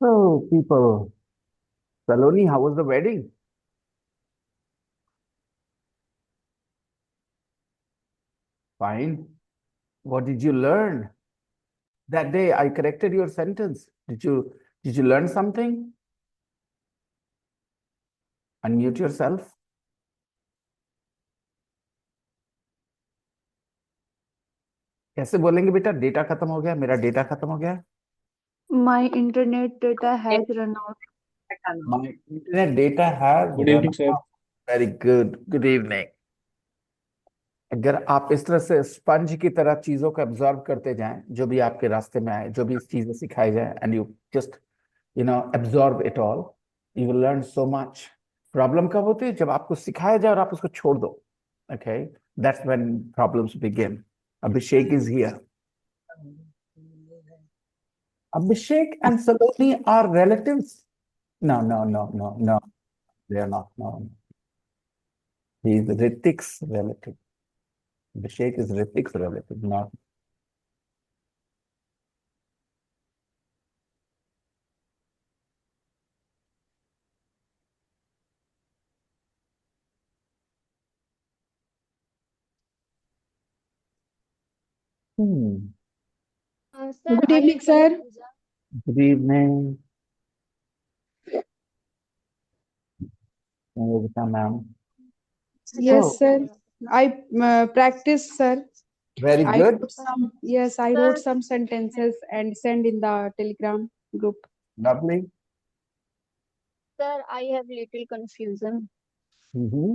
Oh, people. Saloni, how was the wedding? Fine. What did you learn? That day I corrected your sentence. Did you learn something? Unmute yourself. कैसे बोलेंगे बेटा? Data खत्म हो गया, मेरा data खत्म हो गया. My internet data has run out. My internet data has good run evening sir. out. Very good. Good evening. अगर आप इस तरह से स्पंज की तरह चीजों को एब्जॉर्ब करते जाएं, जो भी आपके रास्ते में आए, जो भी चीजें सिखाई जाए, and you just absorb it all, you will learn so much. Problem कब होती है? जब आपको सिखाया जाए और आप उसको छोड़ दो. Okay, that's when problems begin. Abhishek is here. Abhishek and Saloni are relatives. No, they are not. No, he is Ritik's relative. Abhishek is Ritik's relative, not. Hmm. Sir, Good I evening, have sir. confusion. Good evening, Nandita ma'am. Yes, So, sir. I practice, sir. very I good. wrote some. Yes, I wrote some sentences and send in the Telegram group. Lovely. Sir, I have little confusion. Mm-hmm.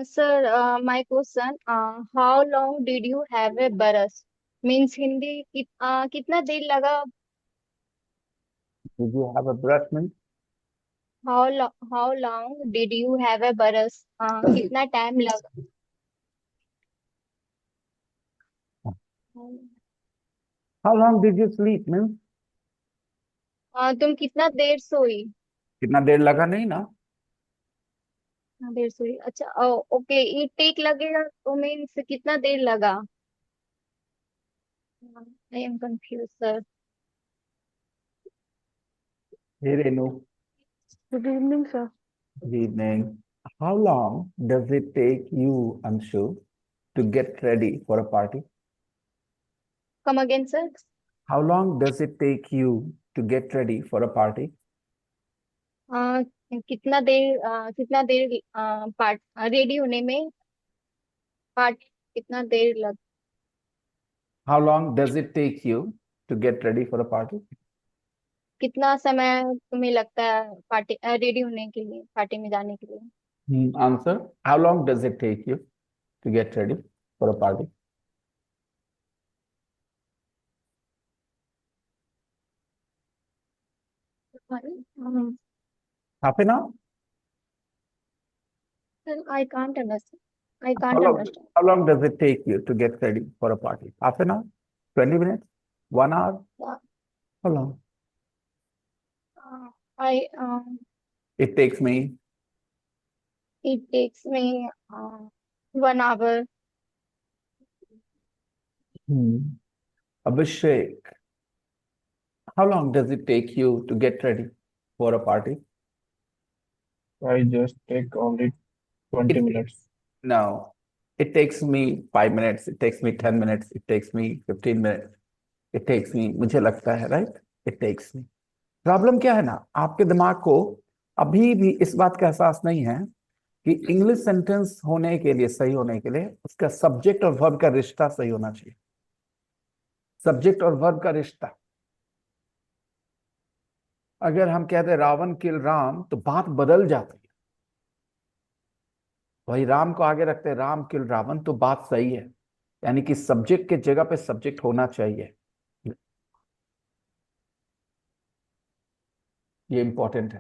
Sir, my question, how long did you have a बरस? Means Hindi कितना देर लगा? Did you have a brush, mint? How long did you have a बरस? कितना time लगा? How long did you sleep, mint? तुम कितना देर सोई? कितना देर लगा नहीं ना? कितना देर सोई? अच्छा, ओके, ये टेक लगेगा तो मीन्स कितना देर लगा? I am confused, sir. Hey, Renu. Good evening, sir. Good evening. How long does it take you, Anshu, to get ready for a party? Come again, sir. How long does it take you to get ready for a party? आ, कितना देर part ready होने में part कितना देर लग How long does it take you to get ready for a party? कितना समय तुम्हें लगता है पार्टी रेडी होने के लिए पार्टी में जाने के लिए? Answer. How long does it take you to get ready for a party? Half an hour? I can't understand I How can't long, understand how long does it take you to get ready for a party? Half an hour? 20 minutes? 1 hour? How long? I It takes me. It takes me 1 hour. Abhishek, how long does it take you to get ready for a party? I just take only 20 It, minutes. no, it takes me 5 minutes. It takes me 10 minutes. It takes me 15 minutes. It takes me, मुझे लगता है, right? It takes me. Problem क्या है ना, आपके दिमाग को अभी भी इस बात का एहसास नहीं है कि इंग्लिश सेंटेंस होने के लिए, सही होने के लिए, उसका सब्जेक्ट और वर्ब का रिश्ता सही होना चाहिए. सब्जेक्ट और वर्ब का रिश्ता. अगर हम कहते हैं रावण किल राम, तो बात बदल जाती है. वही राम को आगे रखते हैं, राम किल रावण, तो बात सही है. यानी कि सब्जेक्ट के जगह पे सब्जेक्ट होना चाहिए. ये इंपॉर्टेंट है.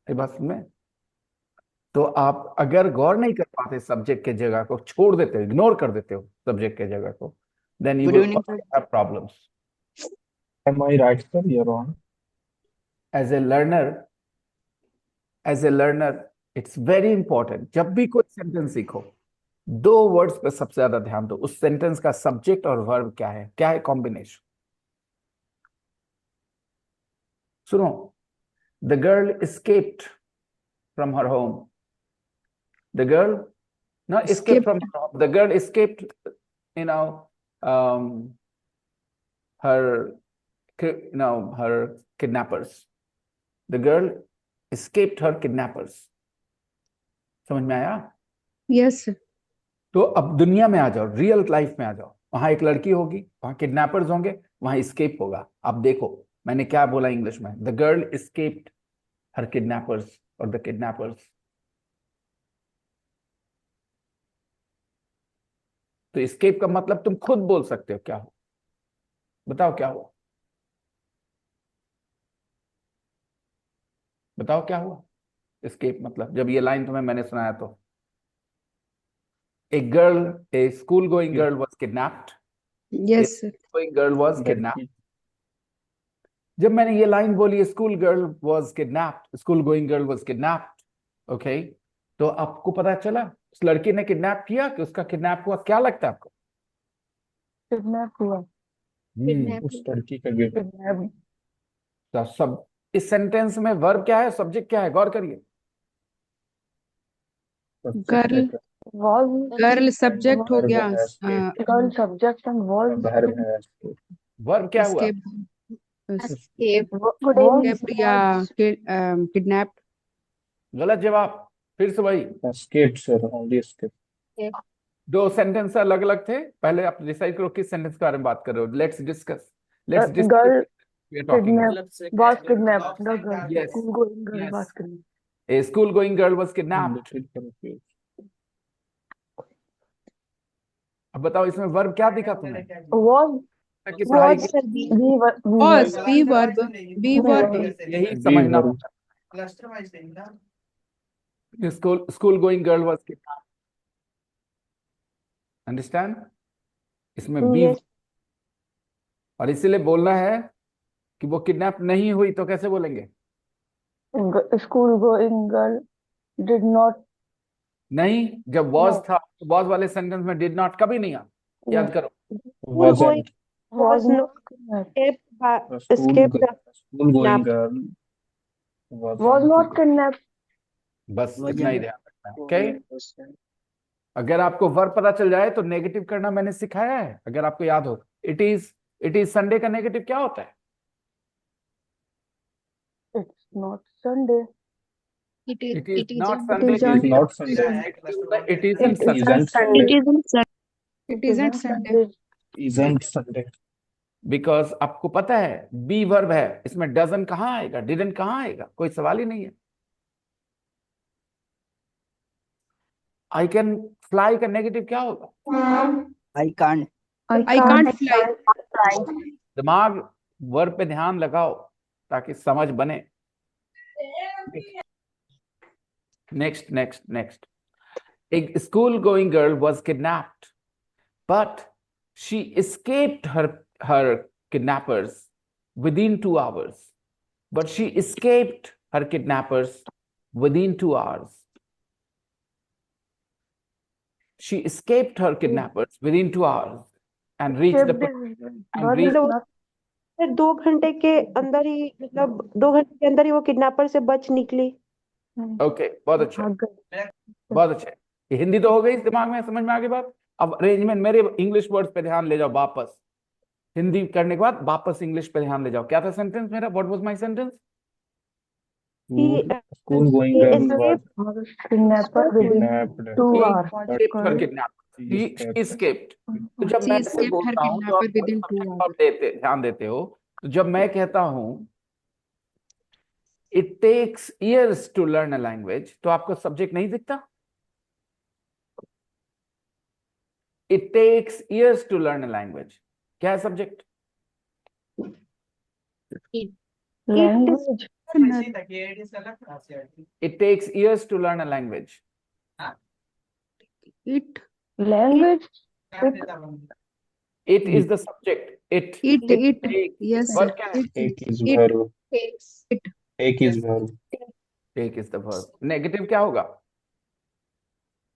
ये बात में तो आप अगर गौर नहीं कर पाते सब्जेक्ट के जगह को, छोड़ देते हो, इग्नोर कर देते हो सब्जेक्ट के जगह को, then you Good will evening, sir. Have problems. Am I right sir या wrong? As a learner, it's very important, जब भी कोई सेंटेंस सीखो, दो वर्ड्स पे सबसे ज्यादा ध्यान दो. उस सेंटेंस का सब्जेक्ट और वर्ब क्या है कॉम्बिनेशन. सुनो, the girl escaped from her home. The girl, not escaped from her home. The girl escaped, you know, her, her kidnappers. The girl escaped her kidnappers. समझ में आया? Yes, sir. तो अब दुनिया में आ जाओ, रियल लाइफ में आ जाओ। वहां एक लड़की होगी, वहां किडनैपर्स होंगे, वहां एस्केप होगा। अब देखो मैंने क्या बोला इंग्लिश में, the girl escaped her kidnappers और द किडनैपर्स। तो एस्केप का मतलब तुम खुद बोल सकते हो क्या हो, बताओ क्या हुआ, बताओ क्या हुआ। एस्केप मतलब जब ये लाइन तुम्हें मैंने सुनाया तो, a girl, A school going girl was kidnapped, Yes, sir. Going girl was kidnapped. लड़की जब मैंने ये लाइन बोली, school girl was kidnapped, school going girl was kidnapped, okay, तो आपको पता चला उस लड़की ने किडनैप किया कि उसका किडनैप हुआ, क्या लगता है आपको? किडनैप हुआ। उस लड़की का गिफ्ट किडनैप तो सब इस सेंटेंस में वर्ब क्या है, सब्जेक्ट क्या है, गौर करिए। Girl, girl subject हो गया। Girl subject and verb verb है escape. वर्ब क्या हुआ? Escape. Escape. Escaped या kidnapped. गलत जवाब, फिर से वही। Escape sir, only escape. दो सेंटेंस अलग अलग थे, पहले आप डिसाइड करो किस सेंटेंस के बारे में बात कर रहे हो। Let's discuss, let's discuss, girl we are talking was kidnapped. The girl, Yes. school going girl Yes. was kidnapped. A school going girl was kidnapped. Little confused. अब बताओ इसमें वर्ब क्या दिखा तुम्हें Was कि पढ़ाई was की? Was be verb. Be verb. यही Be समझना verb. होता है। School going girl was kidnapped, understand? इसमें बी, Yes. और इसीलिए बोलना है कि वो किडनैप नहीं हुई, तो कैसे बोलेंगे? School going girl did not. नहीं, जब वॉज No. था तो वॉज वाले सेंटेंस में डिड नॉट कभी नहीं आ, याद करो। Wasn't. Was not kidnapped. The school Escaped. school going girl Was not kidnapped. बस इतना ही ध्यान रखना है, ओके? अगर आपको वर्ब पता चल जाए तो नेगेटिव करना मैंने सिखाया है, अगर आपको याद हो। इट इज संडे का नेगेटिव क्या होता है? It's not Sunday. It is It not isn't. Sunday, It is not Sunday. It isn't It Sunday, Isn't Sunday. It isn't Sunday. Isn't Sunday. Because आपको पता है बी वर्ब है, इसमें dozen कहाँ आएगा, डिडंट कहाँ आएगा, कोई सवाल ही नहीं है। आई कैन फ्लाई का नेगेटिव क्या होगा? I can't. I can't fly. दिमाग वर्ब पे ध्यान लगाओ ताकि समझ बने। नेक्स्ट नेक्स्ट नेक्स्ट, एक school going girl was kidnapped but she escaped her kidnappers within 2 hours, but she escaped her kidnappers within 2 hours. She escaped her kidnappers within 2 hours and reached the and reached, फिर 2 घंटे के अंदर ही, मतलब 2 घंटे के अंदर ही वो किडनैपर से बच निकली। ओके, बहुत अच्छा, भाग गए। बहुत अच्छा। ये हिंदी तो हो गई, दिमाग में समझ में आ गई बात। अब अरेंजमेंट, मेरे इंग्लिश वर्ड्स पे ध्यान ले जाओ वापस। हिंदी करने के बाद वापस इंग्लिश पे ध्यान ले जाओ। क्या था सेंटेंस मेरा? What was my sentence? School going he girl escaped. was Kidnapper within kidnapped. 2 He hours. escaped her Girl. kidnapper. She She escaped. escaped. तो जब She मैं ऐसे escaped her बोलता हूँ तो kidnapper आप within 2 subject hours. पर ध्यान देते हो। तो जब मैं कहता हूँ it takes years to learn a language, तो आपको सब्जेक्ट नहीं दिखता? It takes years to learn a language. क्या है subject? Language. It takes years to learn a language. It. Language. It is the subject. It takes. Yes, Verb sir. क्या है? Take is It. verb. Takes. Take is verb. Take is the verb. Negative क्या होगा?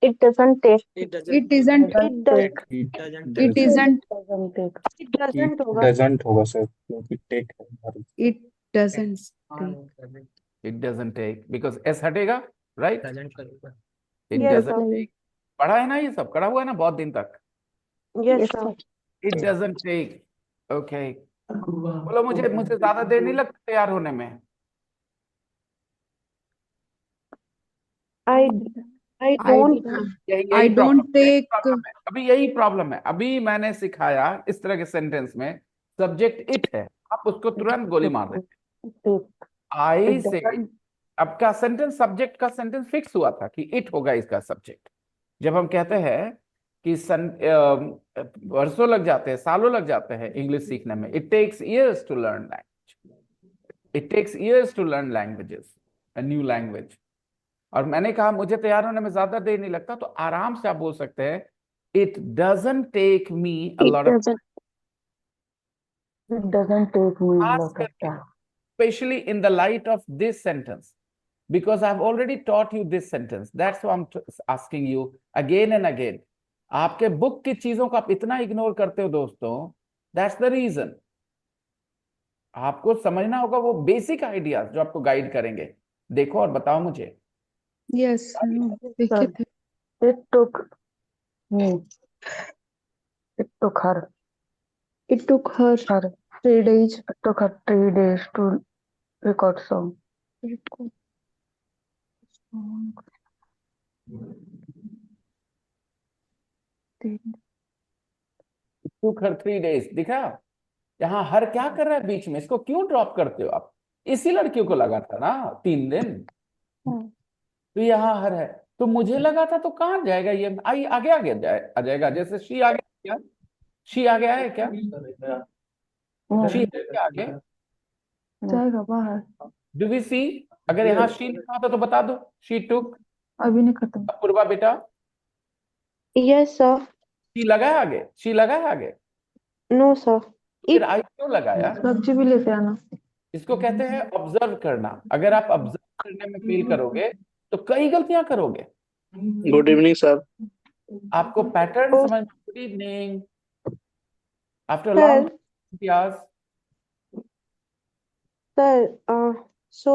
It doesn't take. It isn't. It does. It It isn't. Doesn't take. It doesn't It होगा। doesn't होगा sir, क्योंकि take है verb. It doesn't take. It doesn't take because S हटेगा, right? It Yes, doesn't sir. take. पढ़ा है ना ये सब, पढ़ा हुआ है ना बहुत दिन तक. Yes, sir. It doesn't take. Okay. बोलो मुझे ज्यादा देर नहीं लगता तैयार होने में. I don't. I don't take. अभी यही प्रॉब्लम है. अभी मैंने सिखाया इस तरह के सेंटेंस में सब्जेक्ट इट है, आप उसको तुरंत गोली मार देते. आई से आपका सेंटेंस, सब्जेक्ट का सेंटेंस फिक्स हुआ था कि इट होगा इसका सब्जेक्ट. जब हम कहते हैं कि वर्षों लग जाते हैं, सालों लग जाते हैं इंग्लिश सीखने में, it takes years to learn language, it takes years to learn languages, a new language. और मैंने कहा मुझे तैयार होने में ज्यादा देर नहीं लगता, तो आराम से आप बोल सकते हैं it doesn't take me a lot of, It doesn't take me a lot of time. especially in the light of this sentence, because I've already taught you this sentence. That's why I'm asking you again and again. आपके book की चीजों को आप इतना ignore करते हो दोस्तों, that's the reason. आपको समझना होगा वो बेसिक आइडियाज जो आपको गाइड करेंगे. देखो और बताओ मुझे. Yes, देखे थे. It took me. It took her. It took her 3 days. It took her 3 days to record song. took her 3 days. दिखा यहाँ हर क्या कर रहा है बीच में, इसको क्यों ड्रॉप करते हो आप? इसी लड़कियों को लगा था ना 3 दिन, तो यहाँ हर है. तो मुझे लगा था तो कहाँ जाएगा ये, आई आगे आगे आ जाएगा. जैसे शी आगे, क्या शी आगे आया क्या? शी है क्या आगे? जाएगा बाहर. डू वी सी? अगर यहाँ शी लिखा होता तो बता दो. She took. अभी नहीं खत्म. पूर्वा बेटा, Yes, sir. शी लगा है आगे, शी लगा है आगे. No, sir. फिर आई क्यों लगाया? सब्जी भी लेते आना. इसको कहते हैं ऑब्जर्व करना. अगर आप ऑब्जर्व करने में फेल करोगे तो कई गलतियां करोगे. Good evening sir. आपको पैटर्न समझ. Good evening. After Sir. Long इतिहास. Sir, so,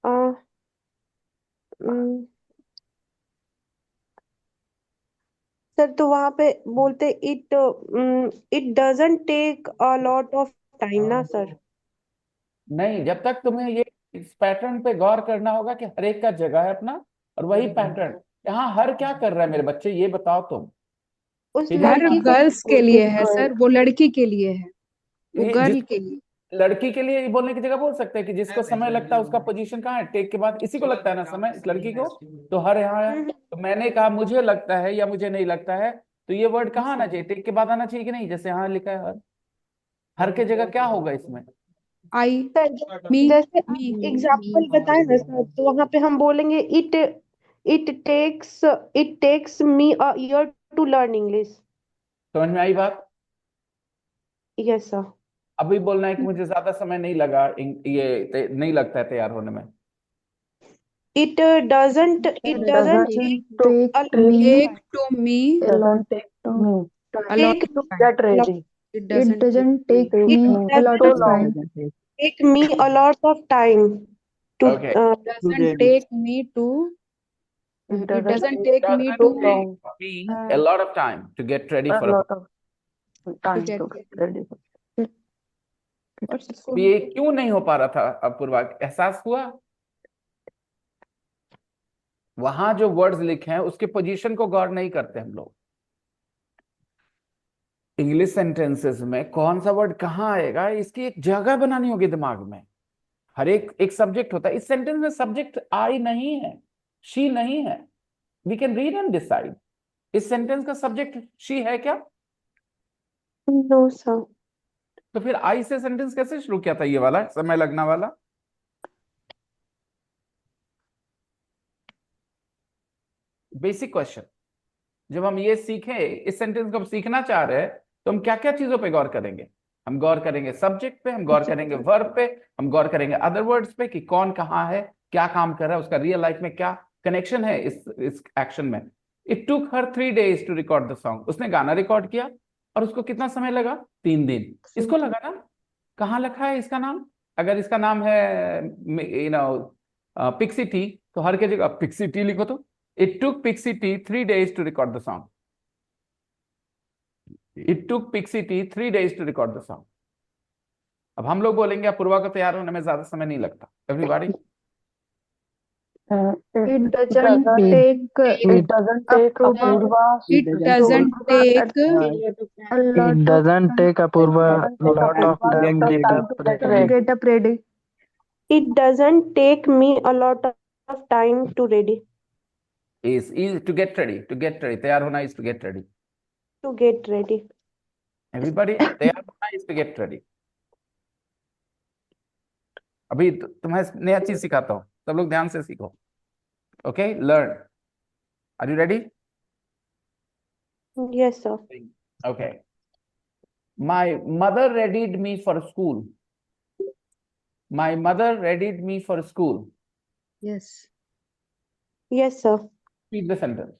uh, mm, sir तो वहां पे बोलते it doesn't take a lot of time ना सर. नहीं, जब तक तुम्हें ये इस पैटर्न पे गौर करना होगा कि हर एक का जगह है अपना, और वही पैटर्न. यहाँ हर क्या कर रहा है मेरे बच्चे, ये बताओ तुम. उस हर हर लड़की को गर्ल्स के लिए है सर, वो लड़की के लिए है, वो ये गर्ल के लिए. लड़की के लिए बोलने की जगह बोल सकते हैं कि जिसको समय लगता है उसका पोजीशन कहाँ है, टेक के बाद इसी को लगता है ना समय, इस लड़की को, तो हर यहाँ है. तो मैंने कहा मुझे लगता है या मुझे नहीं लगता है, तो ये वर्ड कहाँ आना चाहिए, टेक के बाद आना चाहिए कि नहीं, जैसे यहाँ लिखा है हर. हर के जगह क्या होगा इसमें? आई, सर मी, जैसे मी. एग्जाम्पल बताए ना सर, तो वहां पे हम बोलेंगे it takes me a year to learn English. समझ में आई बात? Yes sir. अभी बोलना है कि मुझे ज्यादा समय नहीं लगा, ये नहीं लगता है तैयार होने में. It doesn't Take Take to me alone. Take to me. a lot Take of time. Get ready. It doesn't take take me me a lot so of long. time. Take me a lot of time to Okay. Doesn't take me to. It doesn't take me Doesn't to. take me a lot of time to get ready A for a. lot of time get to get ready. ये क्यों नहीं हो पा रहा था? अब पूर्वा एहसास हुआ? वहां जो वर्ड्स लिखे हैं उसके पोजीशन को गौर नहीं करते हम लोग. इंग्लिश सेंटेंसेस में कौन सा वर्ड कहाँ आएगा, इसकी एक जगह बनानी होगी दिमाग में. हर एक सब्जेक्ट होता है. इस सेंटेंस में सब्जेक्ट आई नहीं है, शी नहीं है. We can read and decide. इस सेंटेंस का सब्जेक्ट शी है क्या? No sir. तो फिर आई से सेंटेंस कैसे शुरू किया था, ये वाला समय लगना वाला? Basic question. जब हम ये सीखें, इस सेंटेंस को हम सीखना चाह रहे हैं, तो हम क्या क्या चीजों पे गौर करेंगे? हम गौर करेंगे सब्जेक्ट पे, हम गौर करेंगे वर्ब पे, हम गौर करेंगे अदर वर्ड्स पे कि कौन कहाँ है, क्या काम कर रहा है, उसका रियल लाइफ में क्या कनेक्शन है इस एक्शन में. It took her 3 days to record the song. उसने गाना रिकॉर्ड किया और उसको कितना समय लगा? 3 दिन. इसको लगा ना, कहाँ लिखा है इसका नाम? अगर इसका नाम है पिक्सी टी, तो हर की जगह पिक्सी टी लिखो। तो it took pixie T 3 days to record the song. It took pixie T 3 days to record the song. अब हम लोग बोलेंगे अपूर्वा को तैयार होने में ज्यादा समय नहीं लगता। Everybody, It doesn't take It doesn't take Apurva It doesn't take a lot It doesn't take Apurva a lot of time to get ready. get up ready. It doesn't take me a lot of time to ready. is to get ready, to get ready, तैयार होना is to get ready. To get ready. Everybody, तैयार होना is to get ready. अभी तुम्हें नया चीज सिखाता हूँ, सब लोग ध्यान से सीखो। Okay, learn. Are you ready? Yes, sir. Okay. My mother readied me for school. My mother readied me for school. yes. Yes, sir. Read the sentence.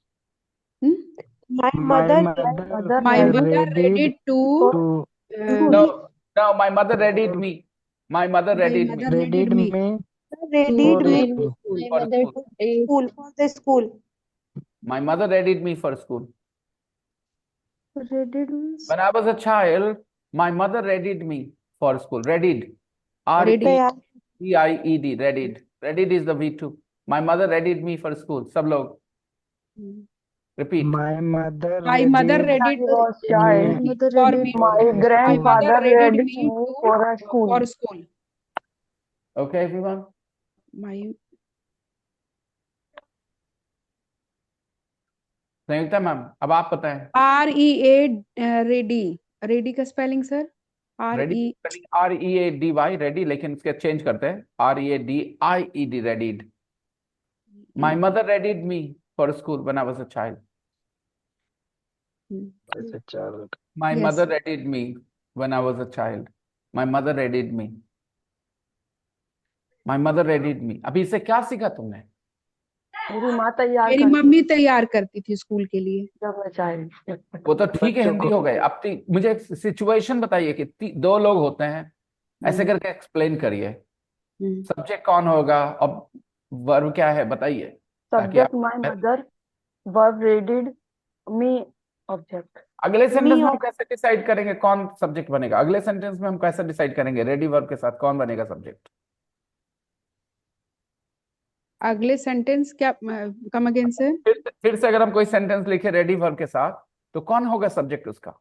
My My mother mother My mother readied ready to to No, no, my mother readied me. My mother my readied me mother readied me readied for me school. My for mother school. today school for the school. My mother readied me for school. Readied means When I was a child, my mother readied me for school. Readied. Ready. तैयार R-E-I-E-D. Readied. Readied is the V2. My mother readied me for school. सब लोग repeat. My mother My mother readied ready to was child. me for me. My My grandfather mother readied readied me me to for a school. for school. Okay, everyone. My Sanyukta ma'am, अब आप बताएं। REA ready. Ready का spelling sir? Ready, RE R-E-A-D-Y, ready, लेकिन इसके change करते हैं, R-E-A-D-I-E-D, रेडीड। My mother readied me for school when I was a child. as a child. My Yes. mother readied me when I was a child. My mother readied me. My mother readied me. अभी इससे क्या सीखा तुमने? मेरी माँ तैयार मेरी करती मम्मी तैयार करती थी स्कूल के लिए। जब मैं चाइल्ड। वो तो ठीक है, बच्चों हिंदी को। हो गए। अब मुझे सिचुएशन बताइए कि दो लोग होते हैं, ऐसे करके एक्सप्लेन करिए। सब्जेक्ट कौन होगा और वर्ब क्या है, बताइए, ताकि subject my mother, verb raided me, object. अगले सेंटेंस में हम और- कैसे डिसाइड करेंगे कौन सब्जेक्ट बनेगा? अगले सेंटेंस में हम कैसे डिसाइड करेंगे रेडी वर्ब के साथ कौन बनेगा सब्जेक्ट? अगले सेंटेंस क्या? Come again sir. फिर से अगर हम कोई सेंटेंस लिखे रेडी वर्ब के साथ, तो कौन होगा सब्जेक्ट उसका?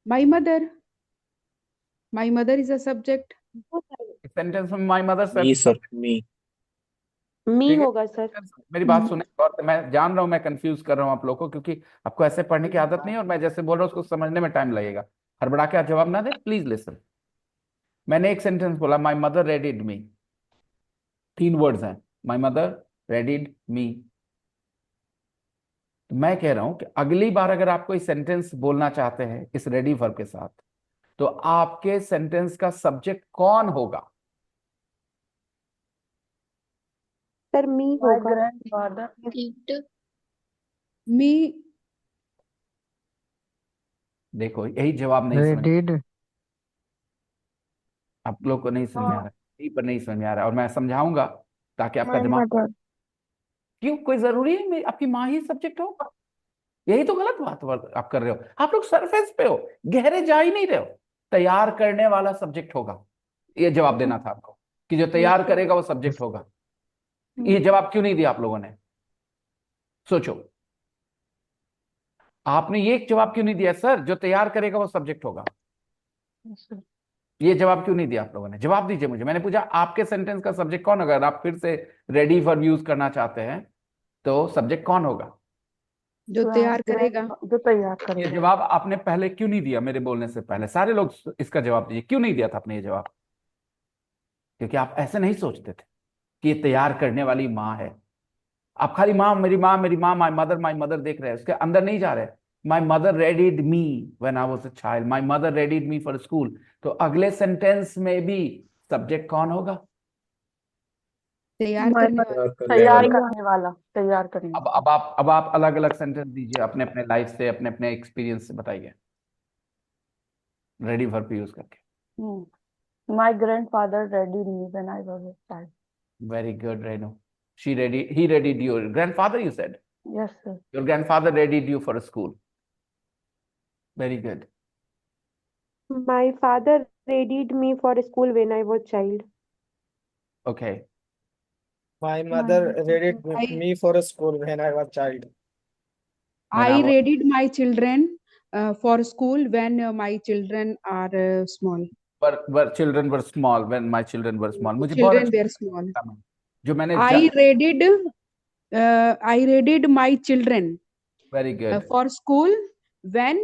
My mother. My mother is a subject. Sentence में my mother me sir, me. Me ठीक है। होगा सर। मेरी बात सुने, और मैं जान रहा हूं मैं कंफ्यूज कर रहा हूं आप लोगों को, क्योंकि आपको ऐसे पढ़ने की आदत नहीं है और मैं जैसे बोल रहा हूं उसको समझने में टाइम लगेगा। हड़बड़ा के आप जवाब ना दे, प्लीज लिसन। मैंने एक सेंटेंस बोला, my mother raided me, 3 words हैं, माय मदर रेडिड मी। तो मैं कह रहा हूं कि अगली बार अगर आप कोई सेंटेंस बोलना चाहते हैं इस रेडी वर्ब के साथ, तो आपके सेंटेंस का सब्जेक्ट कौन होगा? सर मी माय होगा। ग्रैंडफादर, it मी। देखो, यही जवाब नहीं समझ, Readied आप लोग को नहीं समझ में आ रहा है, यही पर नहीं समझ में आ रहा है, और मैं समझाऊंगा ताकि आपका माय दिमाग। मदर, क्यों, कोई जरूरी है आपकी माँ ही सब्जेक्ट हो? यही तो गलत बात आप कर रहे हो। आप लोग सरफेस पे हो, गहरे जा ही नहीं रहे हो। तैयार करने वाला सब्जेक्ट होगा, ये जवाब देना था आपको, कि जो तैयार करेगा वो सब्जेक्ट होगा। ये जवाब क्यों नहीं दिया आप लोगों ने? सोचो, आपने ये जवाब क्यों नहीं दिया सर, जो तैयार करेगा वो सब्जेक्ट होगा? ये जवाब क्यों नहीं दिया आप लोगों ने? जवाब दीजिए मुझे। मैंने पूछा आपके सेंटेंस का सब्जेक्ट कौन होगा? अगर आप फिर से रेडी वर्ब यूज करना चाहते हैं तो सब्जेक्ट कौन होगा? जो तैयार करेगा। जो तैयार ये करेगा। जवाब आपने पहले क्यों नहीं दिया? मेरे बोलने से पहले सारे लोग इसका जवाब दीजिए, क्यों नहीं दिया था आपने ये जवाब? क्योंकि आप ऐसे नहीं सोचते थे कि ये तैयार करने वाली माँ है। आप खाली माँ, मेरी माँ, मेरी माँ, माय मदर देख रहे हैं, उसके अंदर नहीं जा रहे। My mother raided me when I was a child, my mother raided me for school. तो अगले सेंटेंस में भी सब्जेक्ट कौन होगा? तैयार माय करने मदर, वाला। तैयार करने वाला, तैयार करने अब आप अलग अलग सेंटेंस दीजिए, अपने अपने लाइफ से, अपने अपने एक्सपीरियंस से बताइए, रेडी वर्ब यूज करके। My grandfather readied me when I was a child. Very good, Renu. He readied your grandfather, you said. Yes, sir. Your grandfather readied you for a school. Very good. My father readied me for school when I was child. Okay. My My mother mother readied I me for a school when I was child. When I I was, readied my children for school when my children are small. children were small, when my children were small. मुझे बहुत Children अच्छा were small. लगता है जो मैंने I readied my children very good, for school when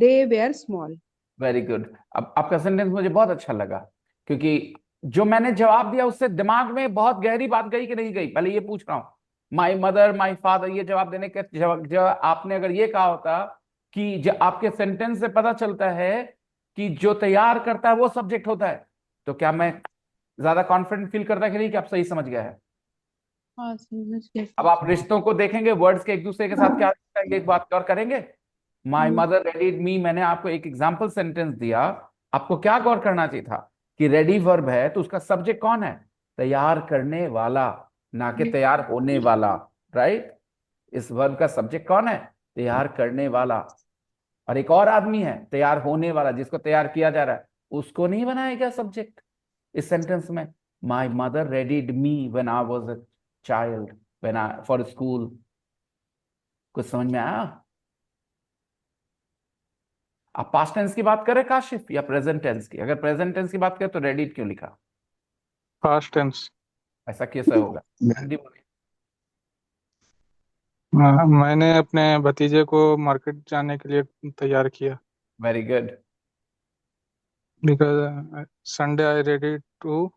they were small. Very good. अब आपका sentence मुझे बहुत अच्छा लगा, क्योंकि जो मैंने जवाब दिया उससे दिमाग में बहुत गहरी बात गई कि नहीं गई, पहले ये पूछ रहा हूँ. माई मदर, माई फादर, ये जवाब देने के जब आपने अगर ये कहा होता कि जो आपके सेंटेंस से पता चलता है कि जो तैयार करता है वो सब्जेक्ट होता है, तो क्या मैं ज्यादा कॉन्फिडेंट फील करता कि नहीं कि आप सही समझ गया है. हाँ, समझ गया. अब आप रिश्तों को देखेंगे, वर्ड्स के एक दूसरे के साथ क्या रिश्ता है, एक बात और करेंगे. माई मदर रेडीड मी, मैंने आपको एक एग्जाम्पल सेंटेंस दिया, आपको क्या गौर करना चाहिए था कि रेडी वर्ब है तो उसका सब्जेक्ट कौन है, तैयार करने वाला, ना कि तैयार होने वाला. राइट. इस वर्ब का सब्जेक्ट कौन है, तैयार करने वाला. और एक और आदमी है तैयार होने वाला, जिसको तैयार किया जा रहा है, उसको नहीं बनाया गया सब्जेक्ट इस सेंटेंस में. My mother readied me when I was a child, when I for school. कुछ समझ में आया? आप पास्ट टेंस की बात करें काशिफ, या प्रेजेंट टेंस की? अगर प्रेजेंट टेंस की बात करें तो रेडीड क्यों लिखा, पास्ट टेंस. ऐसा कैसे होगा? हिंदी बोलिए. मैंने अपने भतीजे को मार्केट जाने के लिए तैयार किया. Very good. Because Sunday I ready to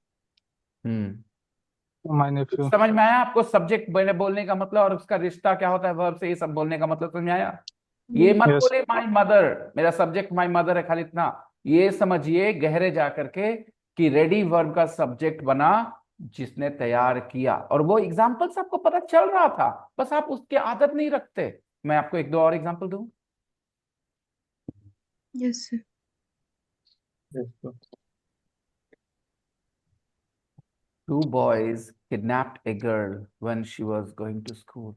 my nephew. समझ में आया आपको सब्जेक्ट मैंने बोलने का मतलब और उसका रिश्ता क्या होता है वर्ब से, ये सब बोलने का मतलब समझ में आया? ये मत Yes. बोले माई मदर, मेरा सब्जेक्ट माई मदर है, खाली इतना ये समझिए गहरे जा करके कि रेडी वर्ब का सब्जेक्ट बना जिसने तैयार किया. और वो एग्जांपल्स आपको पता चल रहा था, बस आप उसकी आदत नहीं रखते. मैं आपको एक दो और एग्जांपल दूं. Yes, sir. Two boys kidnapped a girl when she was going to school.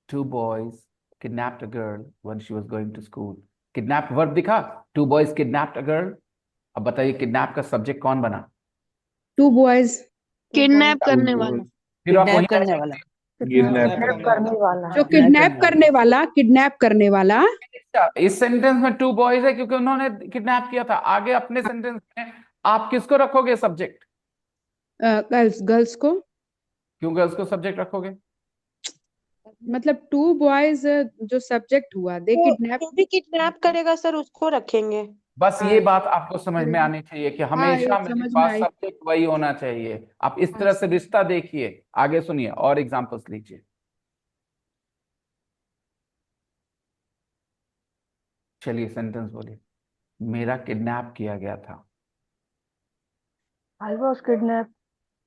Two boys kidnapped a girl when she was going to school. Kidnap verb दिखा. Two boys kidnapped a girl. अब बताइए kidnap का subject कौन बना? Two boys. Kidnap करने वाला. फिर आप वहीं करने वाला. किडनैप करने वाला. जो किडनैप करने वाला, किडनैप करने वाला. इस सेंटेंस में टू बॉयज है क्योंकि उन्होंने किडनैप किया था. आगे अपने सेंटेंस में आप किसको रखोगे सब्जेक्ट? गर्ल्स को. क्यों गर्ल्स को सब्जेक्ट रखोगे? मतलब टू बॉयज जो सब्जेक्ट हुआ, दे किडनैप. जो भी किडनैप करेगा सर उसको रखेंगे. बस ये बात आपको समझ में आनी चाहिए कि हमेशा मेरे समझ में पास आई. सब्जेक्ट वही होना चाहिए. आप इस तरह से रिश्ता देखिए. आगे सुनिए और एग्जांपल्स लीजिए. चलिए सेंटेंस बोलिए. मेरा किडनैप किया गया था. I was kidnapped.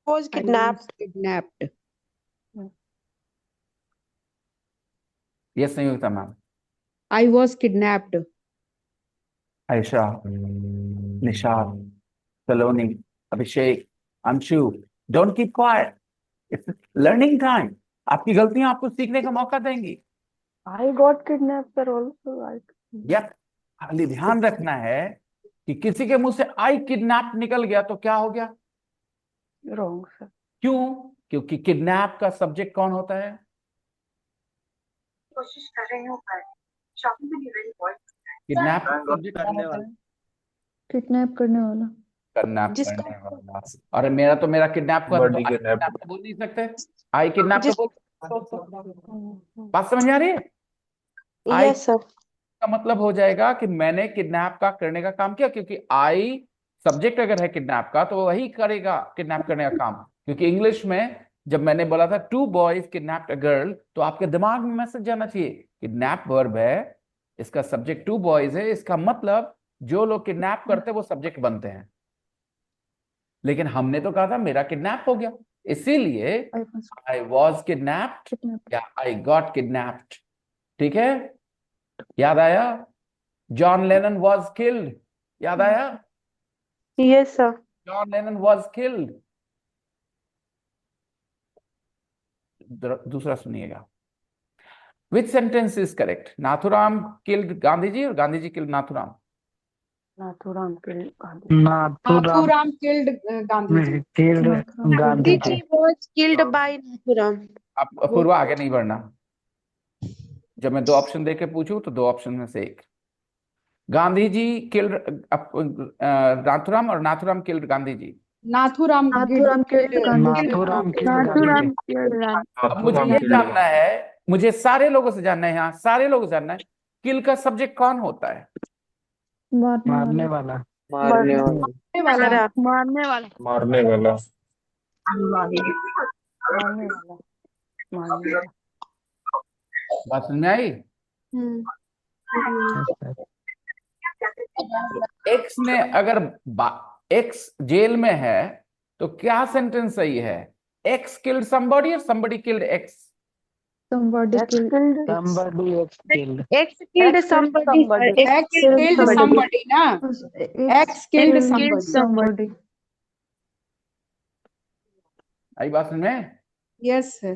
Was kidnapped. Kidnapped. Yes नहीं होता ma'am? I was kidnapped. Ayesha, Nishad, Saloni, Abhishek, Anshu, don't keep quiet. It's learning time. आपकी गलतियां आपको सीखने का मौका देंगी. I got kidnapped, sir, also. Yup. खाली ध्यान रखना है कि किसी के मुंह से आई किडनैप निकल गया तो क्या हो गया? Wrong, sir. क्यों? क्योंकि किडनैप का सब्जेक्ट कौन होता है? कोशिश कर रहे हो पर शॉपिंग में वेरी बॉय. किडनैप का सब्जेक्ट कौन होता है? किडनैप करने वाला. किडनैप जिसका- करने वाला. अरे मेरा किडनैप हुआ था, तो I kidnap तो बोल नहीं सकते. आई किडनैप तो बोल. बात समझ में आ रही है? I yes sir. का मतलब हो जाएगा कि मैंने किडनैप का करने का काम किया, क्योंकि आई सब्जेक्ट अगर है किडनैप का तो वो वही करेगा किडनैप करने का काम. क्योंकि इंग्लिश में जब मैंने बोला था two boys kidnapped a girl, तो आपके दिमाग में मैसेज जाना चाहिए किडनैप वर्ब है, इसका सब्जेक्ट टू बॉयज है, इसका मतलब जो लोग किडनैप करते हैं वो सब्जेक्ट बनते हैं. लेकिन हमने तो कहा था मेरा किडनैप हो गया, इसीलिए आई वॉज किडनैप्ड या आई गॉट किडनैप्ड. ठीक है, याद आया? जॉन लेनन वॉज किल्ड याद आया? Yes, sir. John Lennon was killed. दूसरा सुनिएगा, which sentence is correct? Nathuram killed Gandhi ji और Gandhi ji killed Nathuram? Nathuram killed Gandhi. Nathuram Nathuram killed Gandhi ji. killed Nathuram Gandhi Gandhi ji. ji was killed by Nathuram. अब अपूर्वा आगे नहीं बढ़ना। जब मैं दो ऑप्शन देके पूछूं तो दो ऑप्शन में से एक। गांधी जी किल्ड नाथुराम और नाथुराम किल्ड गांधी जी। Nathuram नाथुराम killed Gandhi जी। नाथुराम killed नाथुराम गांधी जी। killed अब मुझे ये जानना है, मुझे सारे लोगों से जानना है, यहाँ सारे लोगों से जानना है, किल का सब्जेक्ट कौन होता है? मारने वाला। मारने वाला। वाला। मारने वाला मारने वाला। मारने वाला मारने वाला। बात समझ में आई? एक्स ने अगर एक्स जेल में है तो क्या सेंटेंस सही है? एक्स किल्ड समबडी और somebody killed x? Somebody killed Somebody else killed. X killed somebody. sir. X killed somebody ना। X killed somebody. आई बात समझ में? Yes sir.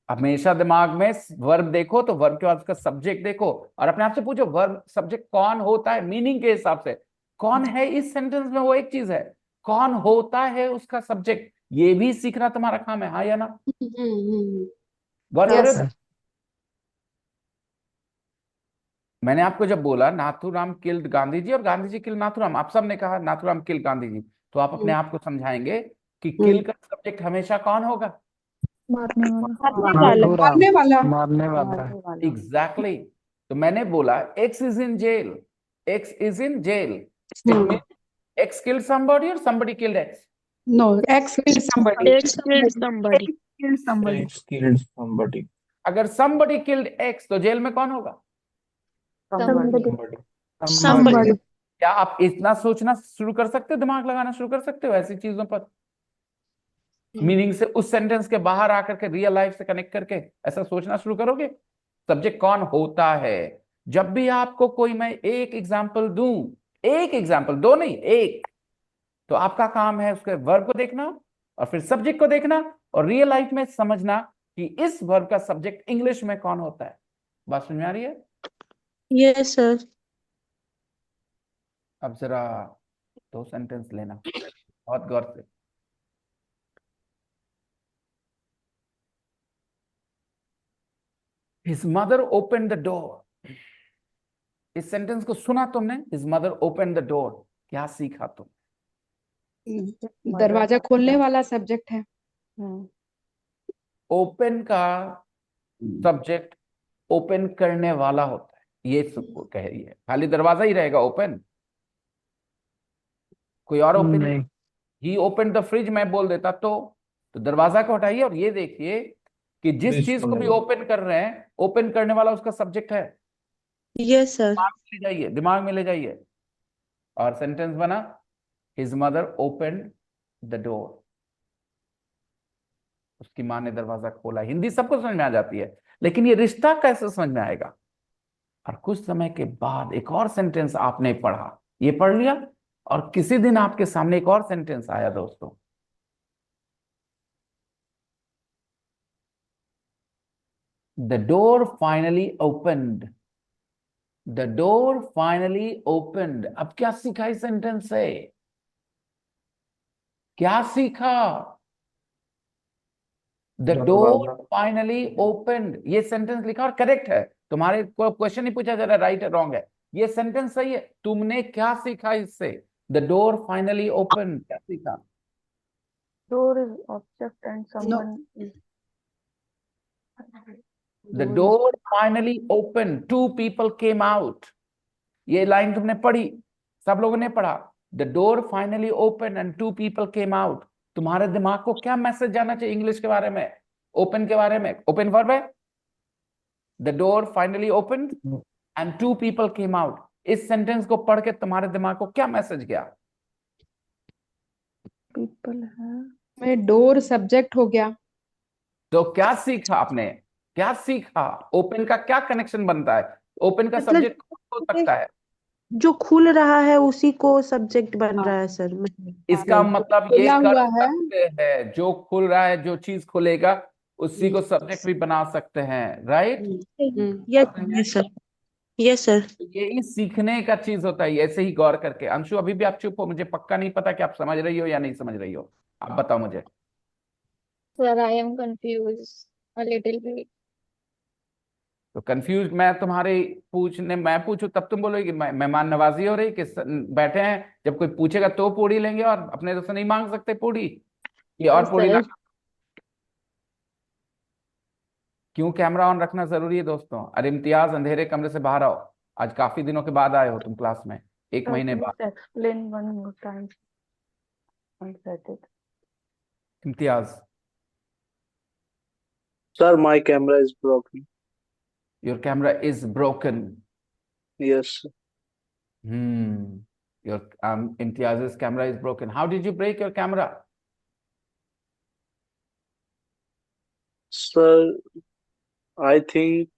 हमेशा दिमाग में वर्ब देखो तो वर्ब के बाद उसका सब्जेक्ट देखो और अपने आप से पूछो वर्ब सब्जेक्ट कौन होता है, मीनिंग के हिसाब से कौन है इस सेंटेंस में, वो एक चीज है, कौन होता है उसका सब्जेक्ट, ये भी सीखना तुम्हारा काम है, हाँ या ना? गौर Yes. करो। मैंने आपको जब बोला नाथुराम किल्ड गांधी जी और गांधी जी किल्ड नाथुराम, आप सबने कहा नाथुराम किल्ड गांधी जी, तो आप अपने आप को समझाएंगे कि किल का सब्जेक्ट हमेशा कौन होगा? मारने वाला नाथुराम मारने वाला। मारने वाला। मारने वाला। एग्जैक्टली। तो मैंने बोला X is in jail, X is in jail, X killed somebody और somebody killed X? No, X killed somebody. X killed somebody. X killed somebody. अगर somebody killed x तो जेल में कौन होगा? Somebody. क्या आप इतना सोचना शुरू कर सकते हो, दिमाग लगाना शुरू कर सकते हो ऐसी चीजों पर, मीनिंग से उस सेंटेंस के बाहर आकर के रियल लाइफ से कनेक्ट करके ऐसा सोचना शुरू करोगे? सब्जेक्ट कौन होता है? जब भी आपको कोई मैं एक एग्जांपल दूं, एक एग्जांपल, दो नहीं एक, तो आपका काम है उसके वर्ब को देखना और फिर सब्जेक्ट को देखना और रियल लाइफ में समझना कि इस वर्ब का सब्जेक्ट इंग्लिश में कौन होता है। बात समझ में आ रही है? Yes, sir. अब जरा दो सेंटेंस लेना बहुत गौर से। His mother opened the door. इस सेंटेंस को सुना तुमने? His mother opened the door. क्या सीखा तुम? दरवाजा खोलने वाला सब्जेक्ट है। ओपन का सब्जेक्ट ओपन करने वाला होता है, ये सबको कह रही है। खाली दरवाजा ही रहेगा ओपन? कोई और ओपन नहीं। ही ओपन द फ्रिज मैं बोल देता तो दरवाजा को हटाइए और ये देखिए कि जिस चीज को भी ओपन कर रहे हैं, ओपन करने वाला उसका सब्जेक्ट है। Yes, sir. ले जाइए, दिमाग में ले जाइए और सेंटेंस बना his mother open the door. उसकी माँ ने दरवाजा खोला। हिंदी सबको समझ में आ जाती है, लेकिन ये रिश्ता कैसे समझ में आएगा? और कुछ समय के बाद एक और सेंटेंस आपने पढ़ा, ये पढ़ लिया और किसी दिन आपके सामने एक और सेंटेंस आया दोस्तों, the door finally opened, the door finally opened. अब क्या सीखा इस सेंटेंस से? क्या सीखा? द डोर फाइनली ओपन्ड, ये सेंटेंस लिखा और करेक्ट है। तुम्हारे को क्वेश्चन नहीं पूछा जा रहा राइट है रॉन्ग है, ये सेंटेंस सही है। तुमने क्या सीखा इससे? द डोर फाइनली ओपन, क्या सीखा? Door is object and someone. The door finally open, two people came out. ये लाइन तुमने पढ़ी, सब लोगों ने पढ़ा। The door finally open and two people came out. तुम्हारे दिमाग को क्या मैसेज जाना चाहिए इंग्लिश के बारे में, ओपन के बारे में? ओपन वर्ब है, the door finally open and two people came out. इस सेंटेंस को पढ़ के तुम्हारे दिमाग को क्या मैसेज गया? People है। में डोर सब्जेक्ट हो गया। तो क्या सीखा आपने? क्या सीखा? ओपन का क्या कनेक्शन बनता है? ओपन का मतलब सब्जेक्ट हो सकता है? जो खुल रहा है उसी को सब्जेक्ट बन हाँ। रहा है सर। इसका नहीं। मतलब ये खुला कर हुआ है। सकते हैं, जो खुल रहा है, जो चीज खुलेगा उसी को सब्जेक्ट भी बना सकते हैं, right? Yes sir. Yes sir. यही सीखने का चीज होता है, ऐसे ही गौर करके। अंशु अभी भी आप चुप हो, मुझे पक्का नहीं पता कि आप समझ रही हो या नहीं समझ रही हो, आप बताओ मुझे। Sir I am confuse a little bit. तो कंफ्यूज मैं तुम्हारे पूछने, मैं पूछूं तब तुम बोलोगे कि मेहमान नवाजी हो रही कि बैठे हैं, जब कोई पूछेगा तो पूड़ी लेंगे और अपने दोस्त से नहीं मांग सकते पूड़ी, ये और पूड़ी ला। सर क्यों कैमरा ऑन रखना जरूरी है दोस्तों? अरे इम्तियाज, अंधेरे कमरे से बाहर आओ। आज काफी दिनों के बाद आए हो तुम क्लास में, एक महीने बाद। Please explain one more time. I said it. Imtiaz, Sir, my camera is broken. Your camera is broken. Yes, sir. Your Imtiaz's camera is broken. How did you break your camera? Sir, I think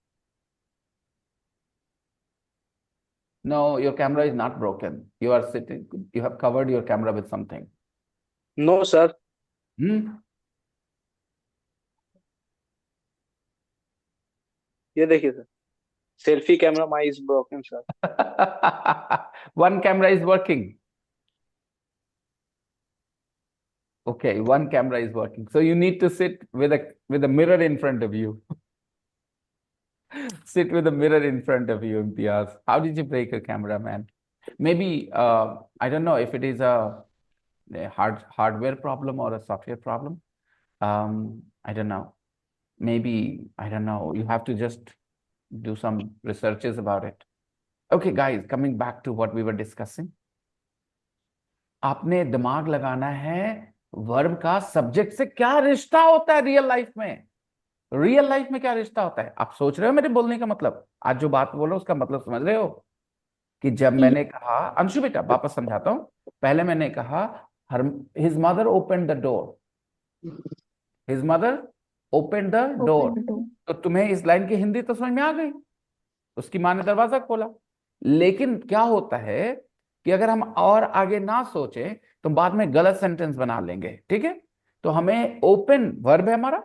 No, your camera is not broken. You are sitting, you have covered your camera with something. no, sir. Hmm? ये देखिए sir, selfie camera my is broken sir. One camera is working. Okay, one camera is working. So you need to sit with a mirror in front of you. Sit with a mirror in front of you, Imtiaz. How did you break your camera, man? Maybe I don't know if it is a hardware problem or a software problem. I don't know. Maybe, I don't know. You have to just do some researches about it. Okay, guys, coming back to what we were discussing. आपने दिमाग लगाना है verb का subject से क्या रिश्ता होता है रियल लाइफ में। रियल लाइफ में क्या रिश्ता होता है? आप सोच रहे हो मेरे बोलने का मतलब? आज जो बात बोलो उसका मतलब समझ रहे हो? कि जब मैंने कहा, अंशु बेटा वापस समझाता हूं, पहले मैंने कहा his mother open the door, his mother open the door, तो तुम्हें इस लाइन की हिंदी तो समझ में आ गई, उसकी माँ ने दरवाजा खोला। लेकिन क्या होता है कि अगर हम और आगे ना सोचें तो बाद में गलत सेंटेंस बना लेंगे, ठीक है? तो हमें ओपन वर्ब है हमारा,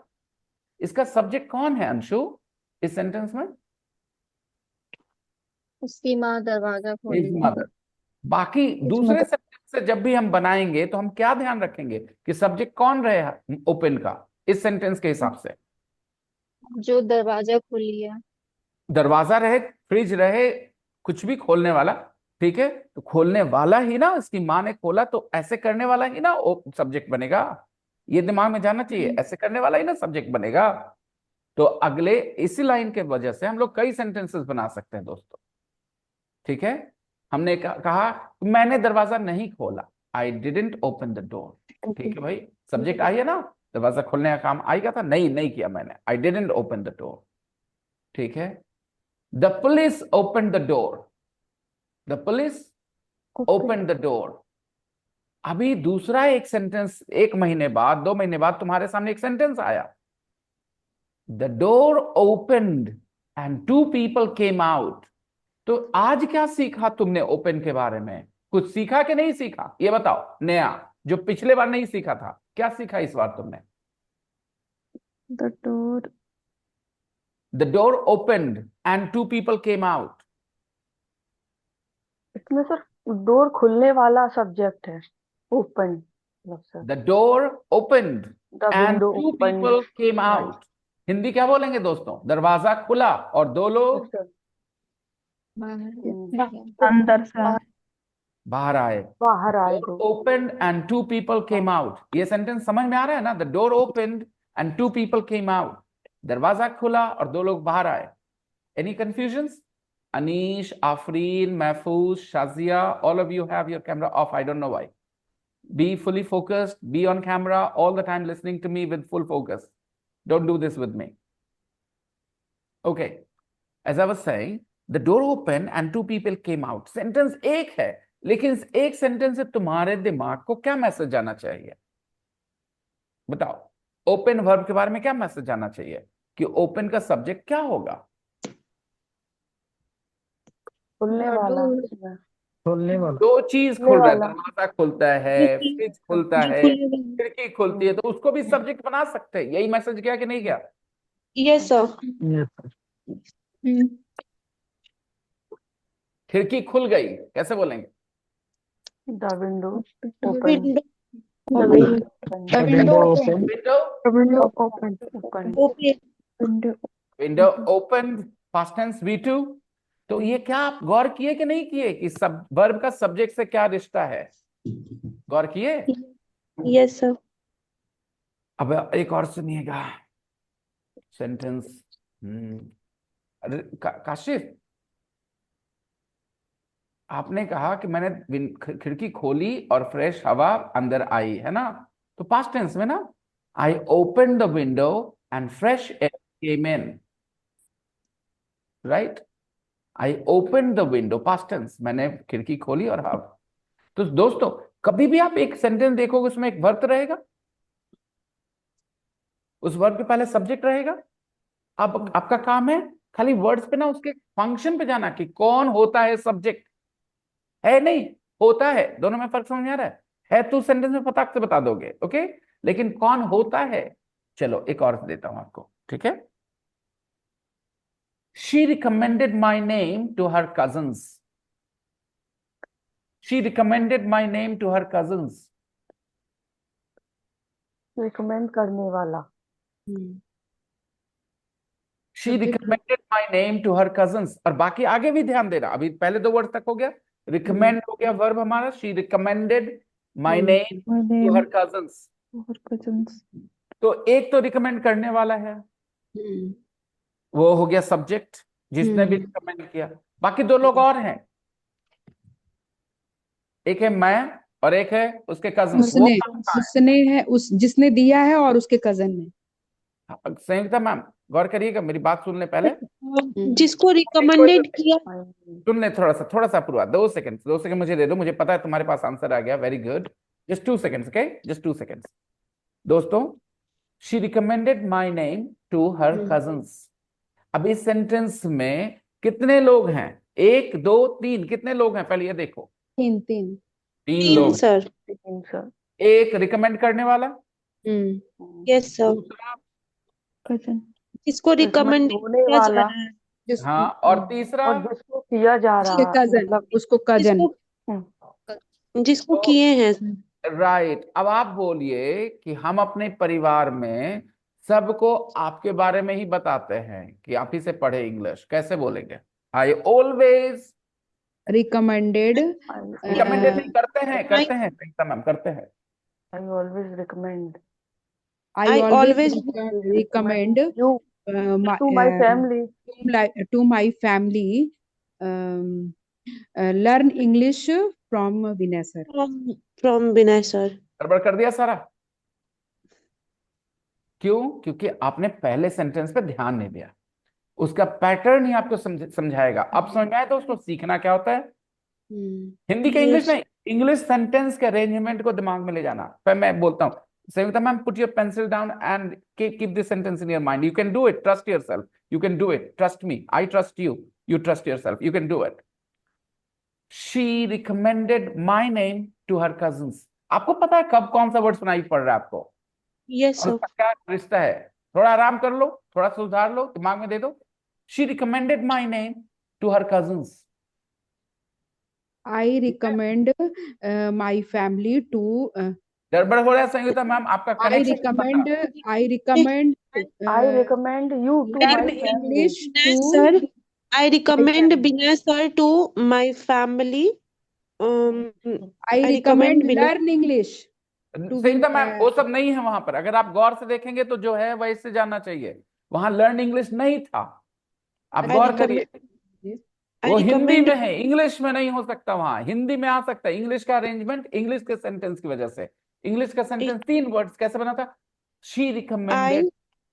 इसका सब्जेक्ट कौन है अंशु इस सेंटेंस में? उसकी माँ दरवाजा His खोली। mother। बाकी दूसरे सेंटेंस से जब भी हम बनाएंगे तो हम क्या ध्यान रखेंगे कि सब्जेक्ट कौन रहे ओपन का इस सेंटेंस के हिसाब से? जो दरवाजा खोली है। दरवाजा रहे, फ्रिज रहे, कुछ भी खोलने वाला, ठीक है? तो खोलने वाला ही ना, इसकी माँ ने खोला तो ऐसे करने वाला ही ना सब्जेक्ट बनेगा। ये दिमाग में जाना चाहिए, ऐसे करने वाला ही ना सब्जेक्ट बनेगा। तो अगले इसी लाइन के वजह से हम लोग कई सेंटेंसेस बना सकते हैं दोस्तों, ठीक है? हमने कहा मैंने दरवाजा नहीं खोला, I didn't open the door, ठीक है भाई? सब्जेक्ट आई है ना, दरवाजा खोलने का काम आएगा था, नहीं किया मैंने, I didn't open the door, ठीक है? The police open the door, the police open the door. अभी दूसरा एक सेंटेंस, 1 महीने बाद, 2 महीने बाद तुम्हारे सामने एक सेंटेंस आया, the door opened and 2 people came out. तो आज क्या सीखा तुमने ओपन के बारे में? कुछ सीखा कि नहीं सीखा? ये बताओ, नया जो पिछले बार नहीं सीखा था, क्या सीखा इस बार तुमने? The door. The door opened and 2 people came out. इसमें सर डोर खुलने वाला सब्जेक्ट है, ओपन मतलब sir. The door opened The and window 2 opened. People came out. Hindi क्या बोलेंगे दोस्तों? दरवाजा खुला और 2 लोग अंदर से बाहर आए। बाहर आए दो। Opened and 2 people came out. ये सेंटेंस समझ में आ रहा है ना? The door opened and 2 people came out. दरवाजा खुला और 2 लोग बाहर आए। Any confusions? Anish, Afreen, Mahfouz, Shazia, all of you have your camera off. I don't know why. Be fully focused, be on camera all the time, listening to me with full focus. Don't do this with me. Okay. As I was saying, the door opened and 2 people came out. Sentence एक है, लेकिन इस एक sentence से तुम्हारे दिमाग को क्या मैसेज जाना चाहिए? बताओ, ओपन वर्ब के बारे में क्या मैसेज जाना चाहिए कि ओपन का सब्जेक्ट क्या होगा? खुलने वाला। खोलने वाला। दो चीज खुलने खुल रहा है, वाला। दरवाजा खुलता है, खिड़की फ्रिज खुलता जो है, खुलने वाली। खिड़की खुलती है, तो उसको भी सब्जेक्ट बना सकते हैं। यही मैसेज गया कि नहीं गया? Yes sir. Yes sir. खिड़की खुल गई कैसे बोलेंगे? The window open. Window The window window open. Window open. Open. Window open, past tense V2। तो ये क्या आप गौर किए कि नहीं किए कि सब वर्ब का सब्जेक्ट से क्या रिश्ता है? गौर किए? Yes sir. अब एक और सुनिएगा सेंटेंस। काशिफ, आपने कहा कि मैंने खिड़की खोली और फ्रेश हवा अंदर आई, है ना? तो पास्ट टेंस में ना, I open the window and fresh air came in, right? I open the window, past tense, मैंने खिड़की खोली और हवा। तो दोस्तों, कभी भी आप एक सेंटेंस देखोगे उसमें एक वर्ब रहेगा, उस वर्ब के पहले सब्जेक्ट रहेगा। अब आपका काम है खाली वर्ड्स पे ना उसके फंक्शन पे जाना कि कौन होता है सब्जेक्ट, है नहीं होता है, दोनों में फर्क समझ आ रहा है तो सेंटेंस में फटाक से बता दोगे, ओके, लेकिन कौन होता है, चलो एक और देता हूं आपको, ठीक है? She recommended my name to her cousins. She recommended my name to her cousins. Recommend करने वाला। She recommended my name to her cousins. और बाकी आगे भी ध्यान देना, अभी पहले दो वर्ड तक हो गया, रिकमेंड हो गया वर्ब हमारा, she recommended my name to her cousins. तो एक तो रिकमेंड करने वाला है, वो हो गया सब्जेक्ट जिसने भी रिकमेंड किया। बाकी दो लोग और हैं, एक है मैं और एक है उसके कजन। वो उसने है, उस जिसने दिया है और उसके कजन ने। संयुक्ता मैम गौर करिएगा, मेरी बात सुन ले पहले, जिसको रिकमेंडेड किया। सुन ले थोड़ा सा पूरा, 2 सेकंड मुझे दे दो, मुझे पता है तुम्हारे पास आंसर आ गया, very good, just 2 seconds, okay, just 2 seconds. दोस्तों, she recommended my name to her cousins. अब इस सेंटेंस में कितने लोग हैं? 1 2 3, कितने लोग हैं पहले ये देखो? 3 3 लोग। सर। एक रिकमेंड करने वाला, यस सर। दूसरा जिसको रिकमेंड होने किया जा वाला। रहा है। हाँ, और तीसरा और जिसको किया जा उसके रहा कजन, मतलब उसको कजन। जिसको तो- किए हैं। राइट। अब आप बोलिए कि हम अपने परिवार में सबको आपके बारे में ही बताते हैं कि आप ही से पढ़े इंग्लिश, कैसे बोलेंगे? आई ऑलवेज रिकमेंडेड रिकमेंडेड नहीं, करते हैं संगीता मैम, करते हैं। I always recommend I I always always recommend you to my family. to my family learn English from Vinay sir. from Vinay sir. गड़बड़ कर दिया सारा? क्यों? क्योंकि आपने पहले सेंटेंस पे ध्यान नहीं दिया, उसका पैटर्न ही आपको समझाएगा। अब समझ में आया तो उसको सीखना क्या होता है, हिंदी का इंग्लिश नहीं, इंग्लिश सेंटेंस के अरेंजमेंट को दिमाग में ले जाना। फिर मैं बोलता हूँ, Sanyukta ma'am, put your pencil down and keep this sentence in your mind, you can do it, trust yourself, you can do it, trust me, I trust you, you trust yourself, you can do it. She recommended my name to her cousins. आपको पता है कब कौन सा word सुनाई पड़ रहा है आपको? यस और सर। उसका क्या रिश्ता है? थोड़ा आराम कर लो, थोड़ा सुधार लो, दिमाग में दे दो। She recommended my name to her cousins. I recommend my family to गड़बड़ हो रहा है संयुक्ता मैम, आपका I connection recommend I recommend you to learn my family. English to Sir, I recommend family. Vinay sir to my family. I I recommend recommend Vinay. learn English to Sanyukta ma'am, वो सब नहीं है वहां पर, अगर आप गौर से देखेंगे तो जो है वैसे जाना चाहिए, वहां लर्न इंग्लिश नहीं था, आप I गौर करिए, I वो हिंदी recommend में है, इंग्लिश में नहीं हो सकता, वहां हिंदी में आ सकता है। इंग्लिश का अरेंजमेंट इंग्लिश के सेंटेंस की वजह से, इंग्लिश का सेंटेंस 3 वर्ड्स कैसे बना था? She recommended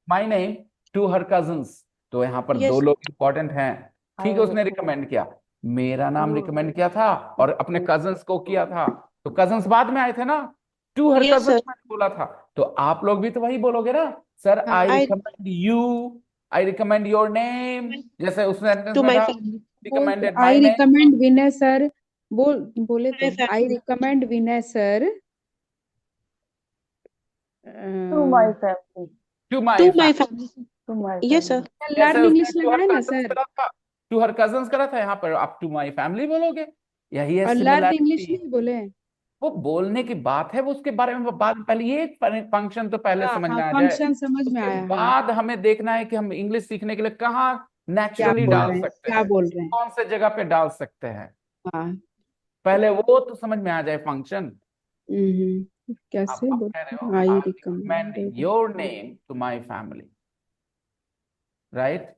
my name to her cousins. तो यहाँ पर Yes. 2 लोग इंपॉर्टेंट हैं, ठीक है, उसने रिकमेंड किया, मेरा नाम रिकमेंड किया था और अपने कजन्स को किया था, तो कजन्स बाद में आए थे ना, to her Yes, cousins sir. मैंने बोला था, तो आप लोग भी तो वही बोलोगे ना, sir I I- recommend you, I recommend your name, जैसे उस सेंटेंस To में my था family. Recommended I my name. recommend Vinay sir बोले My तो I family. Recommend Vinay sir To my family. To my To my family. family. To my Yes, sir. family. जैसे learn उसने English to her लगाए ना cousins sir, करा था, to her cousins करा था, यहाँ पर आप टू माय फैमिली बोलोगे। यही है और लर्न इंग्लिश सिमिलैरिटी। नहीं बोले। वो बोलने की बात है, वो उसके बारे में बात, पहले ये फंक्शन तो पहले हाँ समझ हाँ, में आ जाए, फंक्शन समझ में उसके आया। हाँ, बाद हमें देखना है कि हम इंग्लिश सीखने के लिए कहाँ क्या नेचुरली बोल डाल रहे हैं, सकते क्या हैं, बोल रहे हैं। कौन से जगह पे डाल सकते हैं। हाँ। पहले वो तो समझ में आ जाए फंक्शन। कैसे आप बोल कह रहे हो I I recommend recommend your name to my family, right.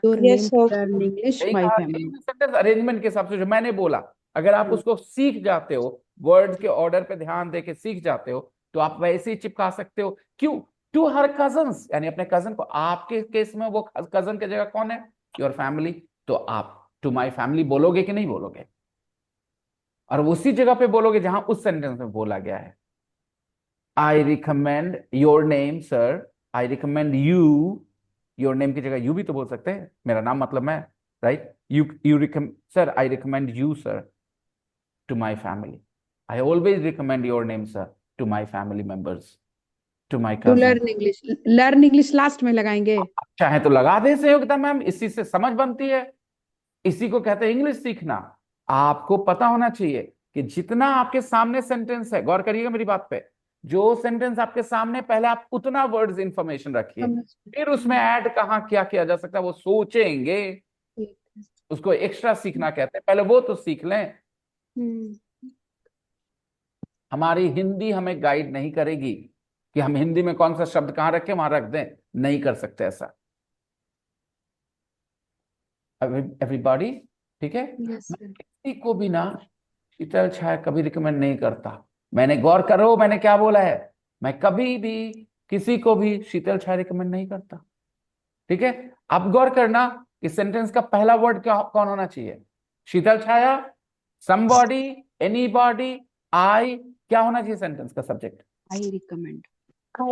Your Yes, name sir. Learn English यही माय कहा, फैमिली। सेंटेंस अरेंजमेंट के हिसाब से जो मैंने बोला, अगर आप उसको सीख जाते हो, वर्ड के ऑर्डर पे ध्यान देके सीख जाते हो, तो आप वैसे ही चिपका सकते हो। क्यों? टू हर कजन्स, यानी अपने कजन को। आपके केस में वो कजन की जगह कौन है? Your family. तो आप टू माय फैमिली बोलोगे कि नहीं बोलोगे? और उसी जगह पे बोलोगे जहां उस सेंटेंस में बोला गया है। आई recommend your name sir, I recommend you. Your name की जगह यू भी तो बोल सकते हैं, मेरा नाम मतलब मैं, right. You recommend sir, I recommend you sir to my family. I always recommend your name sir to my family members, to my to cousin. Learn English last में लगाएंगे। चाहे तो लगा दे संयोगिता मैम, इसी से समझ बनती है, इसी को कहते हैं इंग्लिश सीखना। आपको पता होना चाहिए कि जितना आपके सामने सेंटेंस है, गौर करिएगा मेरी बात पे, जो सेंटेंस आपके सामने, पहले आप उतना वर्ड्स इंफॉर्मेशन रखिए, फिर उसमें ऐड कहाँ क्या किया जा सकता है वो सोचेंगे। उसको एक्स्ट्रा सीखना कहते हैं, पहले वो तो सीख लें। हमारी हिंदी हमें गाइड नहीं करेगी कि हम हिंदी में कौन सा शब्द कहां रखें वहां रख दें, नहीं कर सकते ऐसा। एवरीबॉडी, ठीक है। मैं किसी को भी ना शीतल छाया कभी रिकमेंड नहीं करता। मैंने गौर करो मैंने क्या बोला है, मैं कभी भी किसी को भी शीतल छाया रिकमेंड नहीं करता, ठीक है। अब गौर करना कि सेंटेंस का पहला वर्ड क्या कौन होना चाहिए? शीतल छाया, समबॉडी, एनीबॉडी, आई। क्या होना चाहिए सेंटेंस का subject? I recommend. I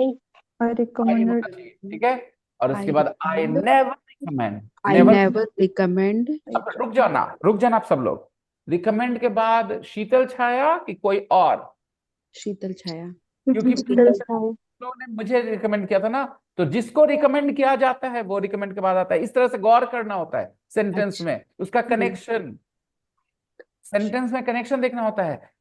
I recommended. होना चाहिए, ठीक है। और उसके I बाद आई recommend. Never recommend. आई नेवर रिकमेंड। रुक जाना आप सब लोग। रिकमेंड के बाद शीतल छाया कि कोई और? शीतल छाया। क्योंकि शीतल छाया. ने मुझे रिकमेंड किया था ना, तो जिसको रिकमेंड किया जाता है वो रिकमेंड के बाद आता है। इस तरह से गौर करना होता है सेंटेंस अच्छा। में, उसका कनेक्शन, सेंटेंस में कनेक्शन देखना होता है।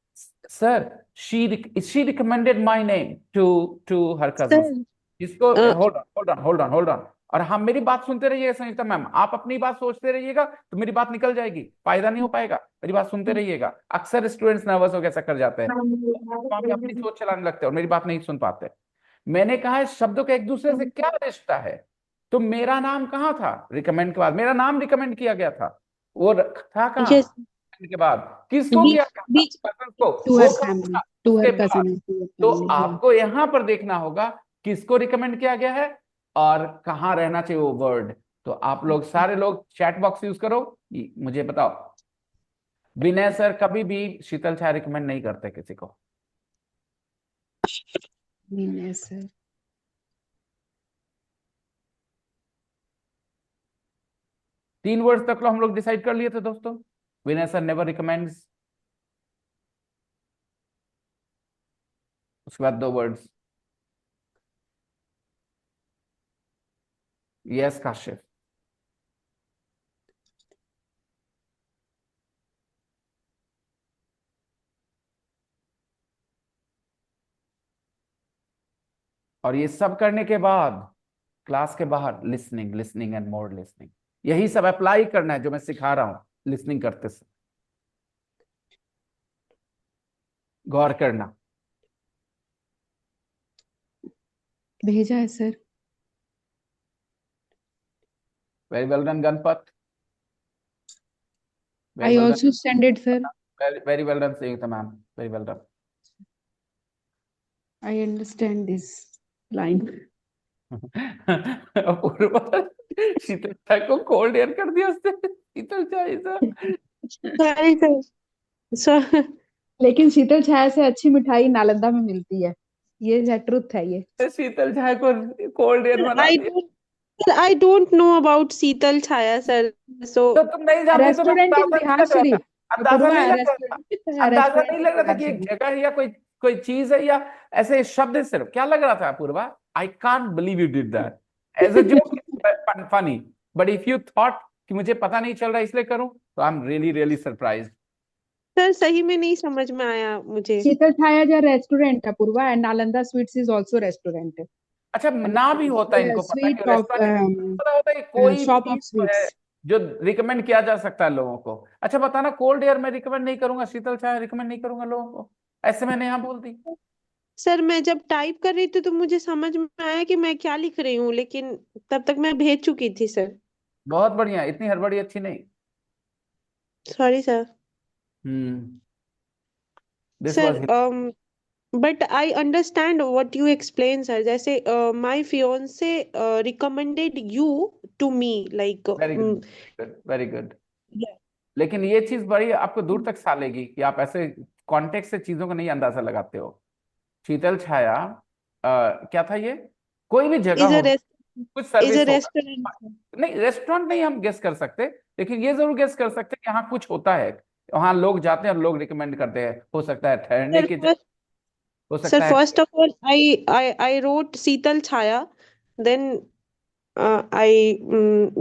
Sir, she recommended my name to her cousin. इसको होल्ड ऑन। और हम मेरी बात सुनते रहिएगा संयुक्ता मैम, आप अपनी बात सोचते रहिएगा तो मेरी बात निकल जाएगी, फायदा नहीं हो पाएगा। मेरी बात सुनते रहिएगा। अक्सर स्टूडेंट्स नर्वस होकर ऐसा कर जाते हैं, तो आप अपनी सोच चलाने लगते हैं और मेरी बात नहीं सुन पाते। मैंने कहा है शब्दों का एक दूसरे से क्या रिश्ता है। तो मेरा नाम कहाँ था? रिकमेंड के बाद मेरा नाम रिकमेंड किया गया था, वो था कहाँ? Yes. के बाद किसको किया गया? कजन को। टू वो हर कौन फैमिली, था? टू उसके हर बाद। कजन। तो आपको यहाँ पर देखना होगा किसको रिकमेंड किया गया है और कहाँ रहना चाहिए वो वर्ड। तो आप लोग सारे लोग चैट बॉक्स यूज करो, मुझे बताओ। विनय सर कभी भी शीतल छाया रिकमेंड नहीं करते किसी को। विनय सर। तीन वर्ड्स तक लो हम लोग डिसाइड कर लिए थे दोस्तों। विनय सर नेवर रिकमेंड्स। उसके बाद दो वर्ड्स। यस काशिफ। और ये सब करने के बाद क्लास के बाहर लिसनिंग एंड मोर लिसनिंग, यही सब अप्लाई करना है जो मैं सिखा रहा हूं। लिसनिंग करते से गौर करना। भेजा है sir. Very well done Ganpat. I also send it sir. Very well done Sanyukta ma'am, very well done. I understand this line. Apoorva, Sheetal चाय को कोल्ड एयर कर दिया उसने। शीतल चाय Sorry, sir. So, लेकिन शीतल छाया से अच्छी मिठाई नालंदा में मिलती है, ये ट्रुथ है ये। शीतल चाय को कोल्ड एयर बना I दिया। don't, I don't know about Sheetal Chaya, sir. So, तो तुम नहीं जानते तो मैं रेस्टोरेंट इन बताता बिहार क्या था? शरीफ। अंदाजा अपूर्वा नहीं लग रहा था, रेस्टोरेंट अंदाजा रेस्टोरेंट नहीं के लग रहा था बाहर कि से एक बोल। जगह है या कोई कोई चीज है, या ऐसे शब्द है सिर्फ, क्या लग रहा था Apoorva? I can't believe you did that as a joke, funny, but if you thought कि मुझे पता नहीं चल रहा इसलिए करूं, तो I am really really surprise. Sir सही में नहीं समझ में आया मुझे। शीतल छाया जो restaurant Apoorva, and Nalanda sweets is also restaurant, अच्छा, ना भी होता है इनको पता कि स्वीट ऑफ रेस्टोरेंट, पता होता है कि कोई शॉप ऑफ चीज तो है स्वीट्स। जो रिकमेंड किया जा सकता है लोगों को। अच्छा बताना, कोल्ड एयर में रिकमेंड नहीं करूंगा, शीतल चाय रिकमेंड नहीं करूंगा लोगों को, ऐसे मैंने यहाँ बोल दी। सर मैं जब टाइप कर रही थी तो मुझे समझ में आया कि मैं क्या लिख रही हूँ, लेकिन तब तक मैं भेज चुकी थी सर। बहुत बढ़िया, इतनी हड़बड़ी अच्छी नहीं। Sorry sir. Hmm, this sir was but I understand what you explain sir, जैसे my fiance recommended you to me like. Very good, very good. लेकिन ये चीज बड़ी आपको दूर तक सालेगी कि आप ऐसे कॉन्टेक्स्ट से चीजों का नहीं अंदाजा लगाते हो। शीतल छाया क्या था ये? कोई भी जगह इज अ होगी, कुछ इज अ सर्विस होगा। रेस्टोरेंट। नहीं, रेस्टोरेंट नहीं हम गेस कर सकते, लेकिन ये जरूर गेस कर सकते हैं कि यहाँ कुछ होता है, वहां लोग जाते हैं और लोग रिकमेंड करते हैं। हो सकता है ठहरने सर की जगह, हो सर सकता है। First of all I wrote Sheetal Chhaya, then I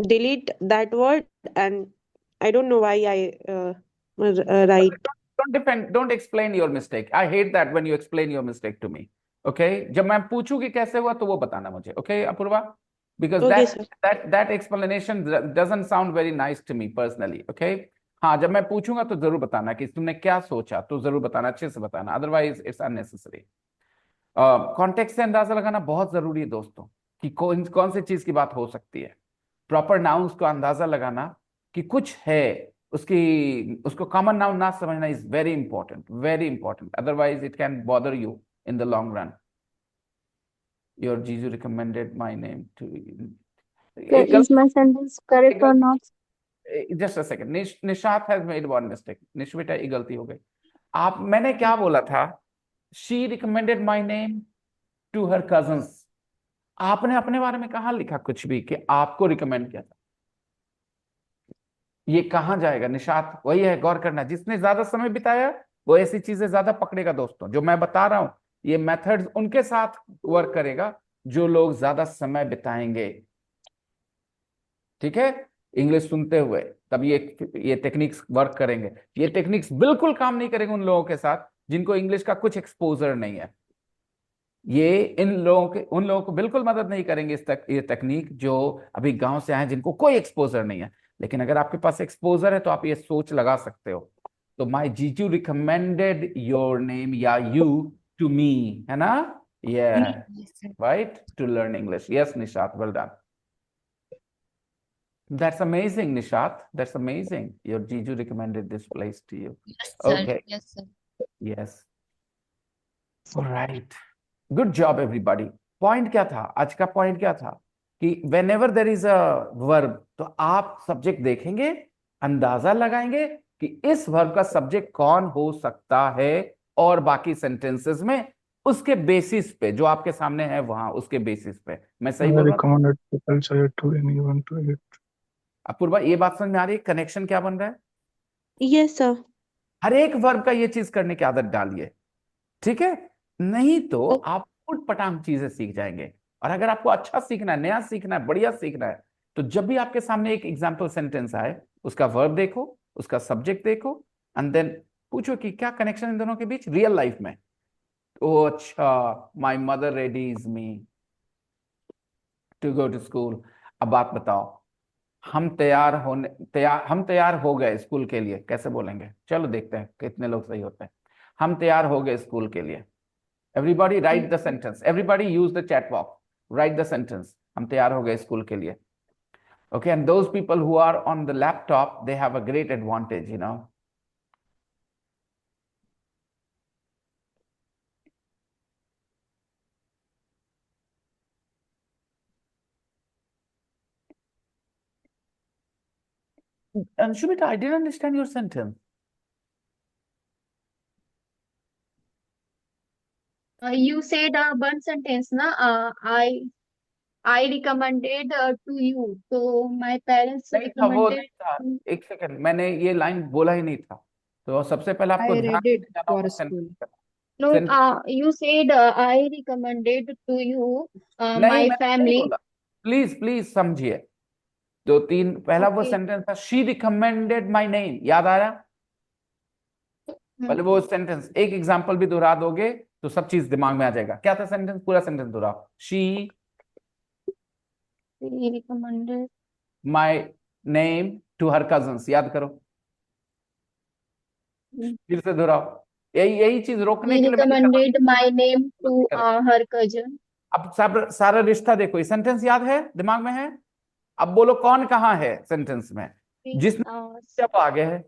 delete that word, and I don't know why I write. Don't explain your mistake. I hate that when you explain your mistake to me. Okay? जब मैं पूछूं कि कैसे हुआ तो वो बताना मुझे. Okay, Apoorva? Because Okay, sir. that explanation doesn't sound very nice to me personally. Okay? हाँ, जब मैं पूछूंगा तो जरूर बताना कि तुमने क्या सोचा, तो जरूर बताना, अच्छे से बताना, अदरवाइज इट्स अननेसेसरी। कॉन्टेक्स्ट से अंदाजा लगाना बहुत जरूरी है दोस्तों, कि कौन कौन सी चीज की बात हो सकती है। प्रॉपर नाउन्स को अंदाजा लगाना कि कुछ है, उसको कॉमन नाउन ना समझना is very important, otherwise it can bother you in the long run. Your जीजू recommended my name to, Is my sentence correct or not? Just a second, Nishat has made one mistake. Nish बेटा, ये गलती हो गई। मैंने क्या बोला था? She recommended my name to her cousins. आपने अपने बारे में कहाँ लिखा कुछ भी कि आपको रिकमेंड किया था? ये कहाँ जाएगा निशात? वही है, गौर करना, जिसने ज्यादा समय बिताया वो ऐसी चीजें ज्यादा पकड़ेगा दोस्तों। जो मैं बता रहा हूं ये मेथड्स उनके साथ वर्क करेगा जो लोग ज्यादा समय बिताएंगे। ठीक है, इंग्लिश सुनते हुए तब ये टेक्निक्स वर्क करेंगे। ये टेक्निक्स बिल्कुल काम नहीं करेंगे उन लोगों के साथ जिनको इंग्लिश का कुछ एक्सपोजर नहीं है। ये उन लोगों को बिल्कुल मदद नहीं करेंगे ये टेक्निक जो अभी गांव से आए, जिनको कोई एक्सपोजर नहीं है। लेकिन अगर आपके पास एक्सपोजर है तो आप ये सोच लगा सकते हो। तो माय जीजू रिकमेंडेड योर नेम या यू टू मी, है ना? ये right, to learn English. Yes Nishat, well done. That's amazing, Nishat. That's amazing. Your Jiju recommended this place to you. Yes, sir. Okay. Yes, sir. Yes. All right. Good job, everybody. Point क्या था? आज का point क्या था? कि whenever there is a verb, तो आप subject देखेंगे, अंदाजा लगाएंगे कि इस verb का subject कौन हो सकता है, और बाकी sentences में उसके basis पे, जो आपके सामने है वहां, उसके basis पे। मैं सही बोल रहा हूँ? recommended people say to anyone to eat. Apoorva, ये बात समझ में आ रही है? कनेक्शन क्या बन रहा है? Yes, sir. हर एक वर्ब का ये चीज करने की आदत डालिए, ठीक है? नहीं तो आप उठ पटांग चीजें सीख जाएंगे। और अगर आपको अच्छा सीखना है, नया सीखना है, बढ़िया सीखना है, तो जब भी आपके सामने एक एग्जाम्पल सेंटेंस आए, उसका वर्ब देखो, उसका सब्जेक्ट देखो, एंड देन पूछो कि क्या कनेक्शन इन दोनों के बीच रियल लाइफ में। ओ अच्छा, my mother readies me to go to school. अब बात बताओ, हम तैयार हो गए स्कूल के लिए, कैसे बोलेंगे? चलो देखते हैं कितने लोग सही होते हैं। हम तैयार हो गए स्कूल के लिए। Everybody write the sentence, everybody use the chat box, write the sentence, हम तैयार हो गए स्कूल के लिए। Okay, and those people who are on the laptop, they have a great advantage, you know. Anshumita, I didn't understand your sentence. You said one sentence, na? I recommended to you. So my parents नहीं था, वो recommended. नहीं था। एक second, मैंने ये line बोला ही नहीं था। तो सबसे पहले आपको I ध्यान read it से जाना होगा for sentence school. No, sentence you said I recommended to you नहीं, my मैंने नहीं family. बोला। प्लीज प्लीज समझिए। दो तीन पहला वो Okay. सेंटेंस था, शी रिकमेंडेड माय नेम, याद आया? पहले वो सेंटेंस, एक एग्जांपल भी दोहरा दोगे तो सब चीज दिमाग में आ जाएगा। क्या था सेंटेंस? पूरा सेंटेंस दोहराओ। She He recommended. My name to her cousins, याद करो। फिर से दोहराओ। यही यही चीज रोकने He के लिए मैंने कहा recommended my name to गलती करें। her cousin. अब सब सारा रिश्ता देखो, ये सेंटेंस याद है, दिमाग में है। अब बोलो कौन कहाँ है सेंटेंस में? जिसने जब आगे है,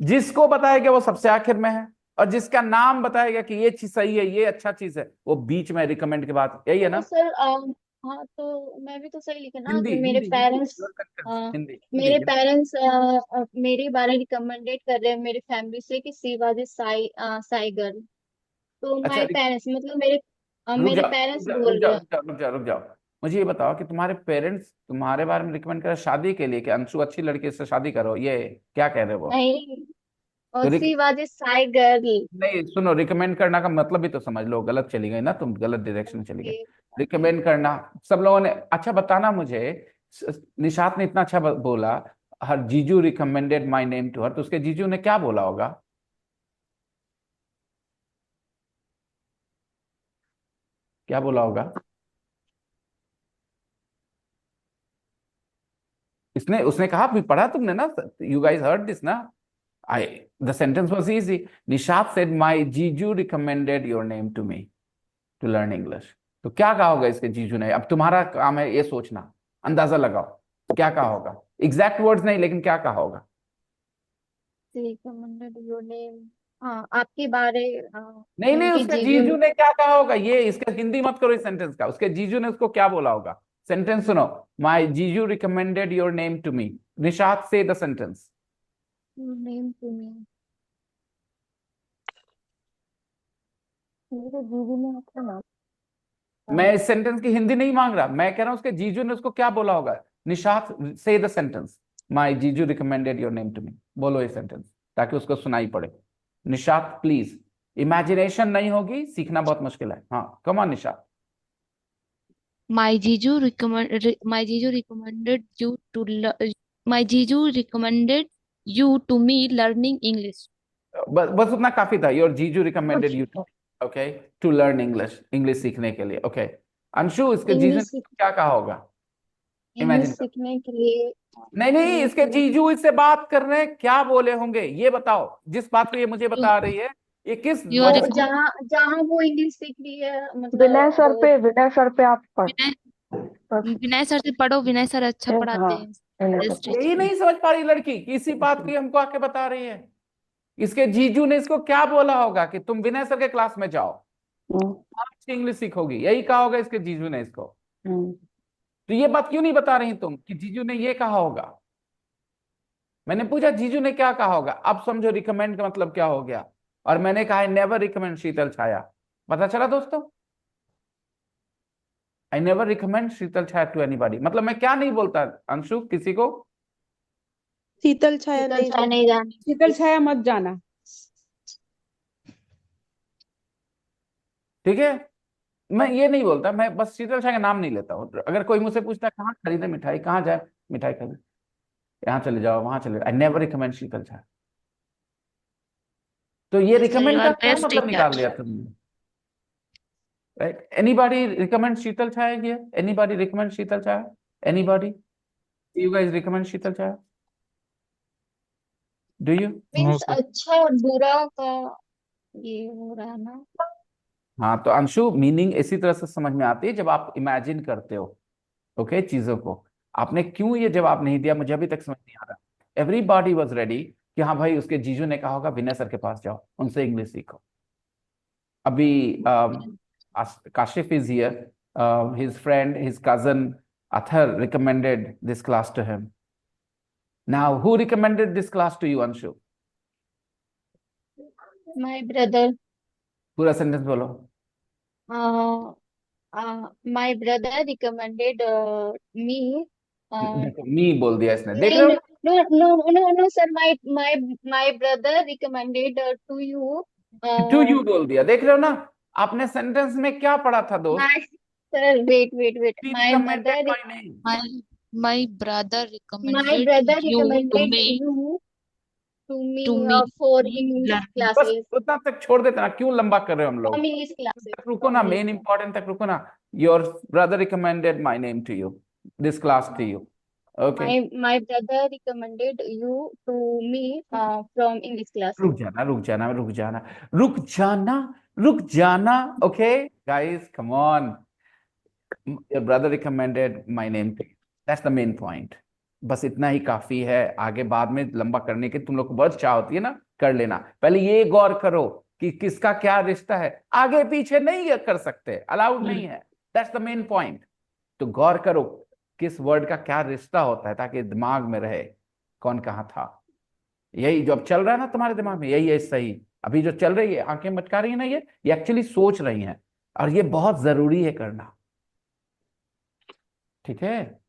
जिसको बताया गया वो सबसे आखिर में है, और जिसका नाम बताया गया कि ये चीज सही है, ये अच्छा चीज है, वो बीच में रिकमेंड के बाद। यही है ना? तो सर हाँ तो मैं भी तो सही लिखा ना हिंदी कि मेरे Hindi parents your sentence, Hindi मेरे हिंदी पेरेंट्स मेरे बारे रिकमेंडेड कर रहे हैं मेरे फैमिली से कि she was a Sai girl. तो अच्छा माय पेरेंट्स मतलब मेरे रुक मेरे जाओ पेरेंट्स रुक बोल जाओ रहे हैं। रुक जाओ रुक जाओ रुक जाओ। मुझे ये बताओ कि तुम्हारे पेरेंट्स तुम्हारे बारे में रिकमेंड कर रहे हैं शादी के लिए कि अंशु अच्छी लड़की से शादी करो, ये क्या कह रहे हो वो? नहीं, तो और she was a Sai girl. नहीं सुनो, रिकमेंड करना का मतलब भी तो समझ लो, गलत चली गई ना तुम, गलत डायरेक्शन में चली गई। रिकमेंड करना सब लोगों ने, अच्छा बताना मुझे, निशात ने इतना अच्छा बोला, her jiju recommended my name to her, तो उसके जीजू ने क्या बोला होगा? क्या बोला होगा? इसने उसने कहा, भी पढ़ा तुमने ना, यू गाइस हर्ड दिस ना? I the sentence was easy. Nishat said my जीजू recommended your name to me to learn English. तो क्या कहा होगा इसके जीजू ने? अब तुम्हारा काम है ये सोचना, अंदाजा लगाओ क्या कहा होगा। एग्जैक्ट वर्ड्स नहीं, लेकिन क्या कहा होगा? Recommended your name. हाँ आपके बारे नहीं नहीं, उनके उसके जीजू जीजू ने क्या कहा होगा, ये इसका हिंदी मत करो इस सेंटेंस का, उसके जीजू ने उसको क्या बोला होगा? सेंटेंस सुनो, माय जीजू recommended your name to me. Nishat से the sentence. Name to me. मेरे जीजू ने आपका नाम। मैं इस सेंटेंस की हिंदी नहीं मांग रहा, मैं कह रहा हूं उसके जीजू ने उसको क्या बोला होगा। निशात से द सेंटेंस, माय जीजू recommended your name to me. बोलो ये सेंटेंस ताकि उसको सुनाई पड़े। निशात प्लीज, इमेजिनेशन नहीं होगी, सीखना बहुत मुश्किल है। हाँ come on Nishat. My Jiju recommended you to my Jiju recommended you to me learning English. बस उतना काफी था। योर जीजू recommended you okay to learn English, English सीखने के लिए। ओके अंशु, इसके जीजू ने क्या कहा होगा? English imagine. सीखने के लिए। नहीं नहीं, इसके जीजू इससे बात कर रहे हैं, क्या बोले होंगे ये बताओ। जिस बात को ये मुझे बता रही है, ये किस You are वजह से? जहाँ जहाँ वो इंग्लिश सीख रही है विनय सर पे, विनय सर पे आप पढ़। विनय सर से पढ़ो, विनय सर अच्छा पढ़ाते हाँ, हैं। विनय Best सर। teacher। यही नहीं समझ पा रही लड़की, इसी बात की हमको आके बता रही है। इसके जीजू ने इसको क्या बोला होगा कि तुम विनय सर के क्लास में जाओ, अच्छी इंग्लिश सीखोगी, यही कहा होगा इसके जीजू ने इसको। तो ये बात क्यों नहीं बता रही तुम कि जीजू ने ये कहा होगा? मैंने पूछा जीजू ने क्या कहा होगा। अब समझो रिकमेंड का मतलब क्या हो गया। और मैंने कहा नेवर रिकमेंड शीतल छाया। पता चला दोस्तों? I never recommend Sheetal Chhaya to anybody. मतलब मैं क्या नहीं बोलता अंशु किसी को? शीतल छाया शीतल नहीं छाया नहीं जाना। शीतल छाया मत जाना। ठीक है, मैं ये नहीं बोलता, मैं बस शीतल छाया का नाम नहीं लेता हूँ। अगर कोई मुझसे पूछता है कहाँ खरीदे मिठाई, कहाँ जाए मिठाई खरीदे, यहाँ चले जाओ वहां चले जाओ, आई नेवर रिकमेंड शीतल छाया। तो ये Yes, sir, रिकमेंड you का are क्या best मतलब निकाल teacher. लिया तुमने? Right? Anybody recommend Sheetal Chhaya here? Anybody recommend Sheetal Chhaya? Anybody? You guys recommend Sheetal Chhaya? Do you? Means अच्छा और बुरा का ये हो रहा है ना। हाँ तो अंशु, मीनिंग इसी तरह से समझ में आती है जब आप इमेजिन करते हो ओके चीजों को। आपने क्यों ये जवाब नहीं दिया, मुझे अभी तक समझ नहीं आ रहा। एवरीबॉडी वाज रेडी कि हाँ भाई उसके जीजू ने कहा होगा विनय सर के पास जाओ, उनसे इंग्लिश सीखो। अभी Kashif is here, his friend, his cousin Athar recommended this class to him. Now who recommended this class to you Anshu? My brother. पूरा सेंटेंस बोलो। My brother recommended me. देखो मी बोल दिया इसने, देख रहे हो? No, sir. My brother recommended to you. To you बोल दिया, देख रहे हो ना, आपने सेंटेंस में क्या पढ़ा था दोस्त? My sir, wait. She My mother, recommended my name. My brother my brother recommended you recommended you to me to me for me English learning. बस classes. उतना तक छोड़ देते ना, क्यों लंबा कर रहे हो हम लोग? From English classes. तक रुको ना, मेन इंपॉर्टेंट तक रुको ना। Your brother recommended my name to you, this class to you. Okay, My brother recommended you to me from English classes. रुक जाना रुक जाना रुक जाना रुक जाना रुक जाना। Okay guys, come on, your brother recommended my name to you, that's the main point. बस इतना ही काफी है, आगे बाद में लंबा करने की तुम लोग को बहुत चाह होती है ना, कर लेना। पहले ये गौर करो कि किसका क्या रिश्ता है, आगे पीछे नहीं कर सकते, अलाउड नहीं है, दैट्स द मेन पॉइंट। तो गौर करो किस वर्ड का क्या रिश्ता होता है, ताकि दिमाग में रहे कौन कहाँ था। यही जो अब चल रहा है ना तुम्हारे दिमाग में, यही है सही। अभी जो चल रही है, आंखें मटका रही है ना, ये एक्चुअली सोच रही हैं, और ये बहुत जरूरी है करना, ठीक है?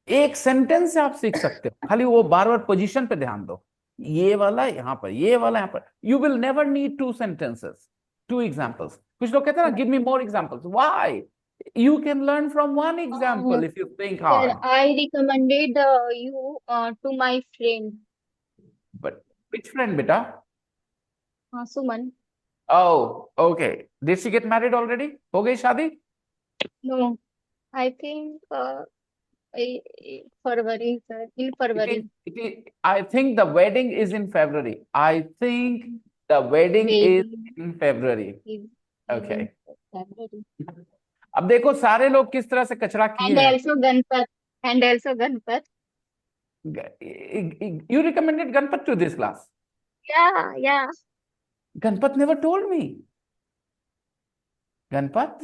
एक सेंटेंस से आप सीख सकते हो, खाली वो बार बार पोजीशन पे ध्यान दो, ये वाला यहाँ पर, ये वाला यहाँ पर। You will never need two sentences, two examples. कुछ लोग कहते हैं ना, give me more examples, why? You can learn from one example if you think Sir, hard. I recommended you to my friend But which friend, beta? Suman. Oh, okay. Did she get married already? हो गई शादी? No, I think February, sir. In February. I think the wedding is in February. I think the wedding is in February. Okay. February. अब देखो सारे लोग किस तरह से कचरा And किए हैं। also Ganpat. And also Ganpat. You recommended Ganpat to this class. Yeah. Ganpat never told me. Ganpat,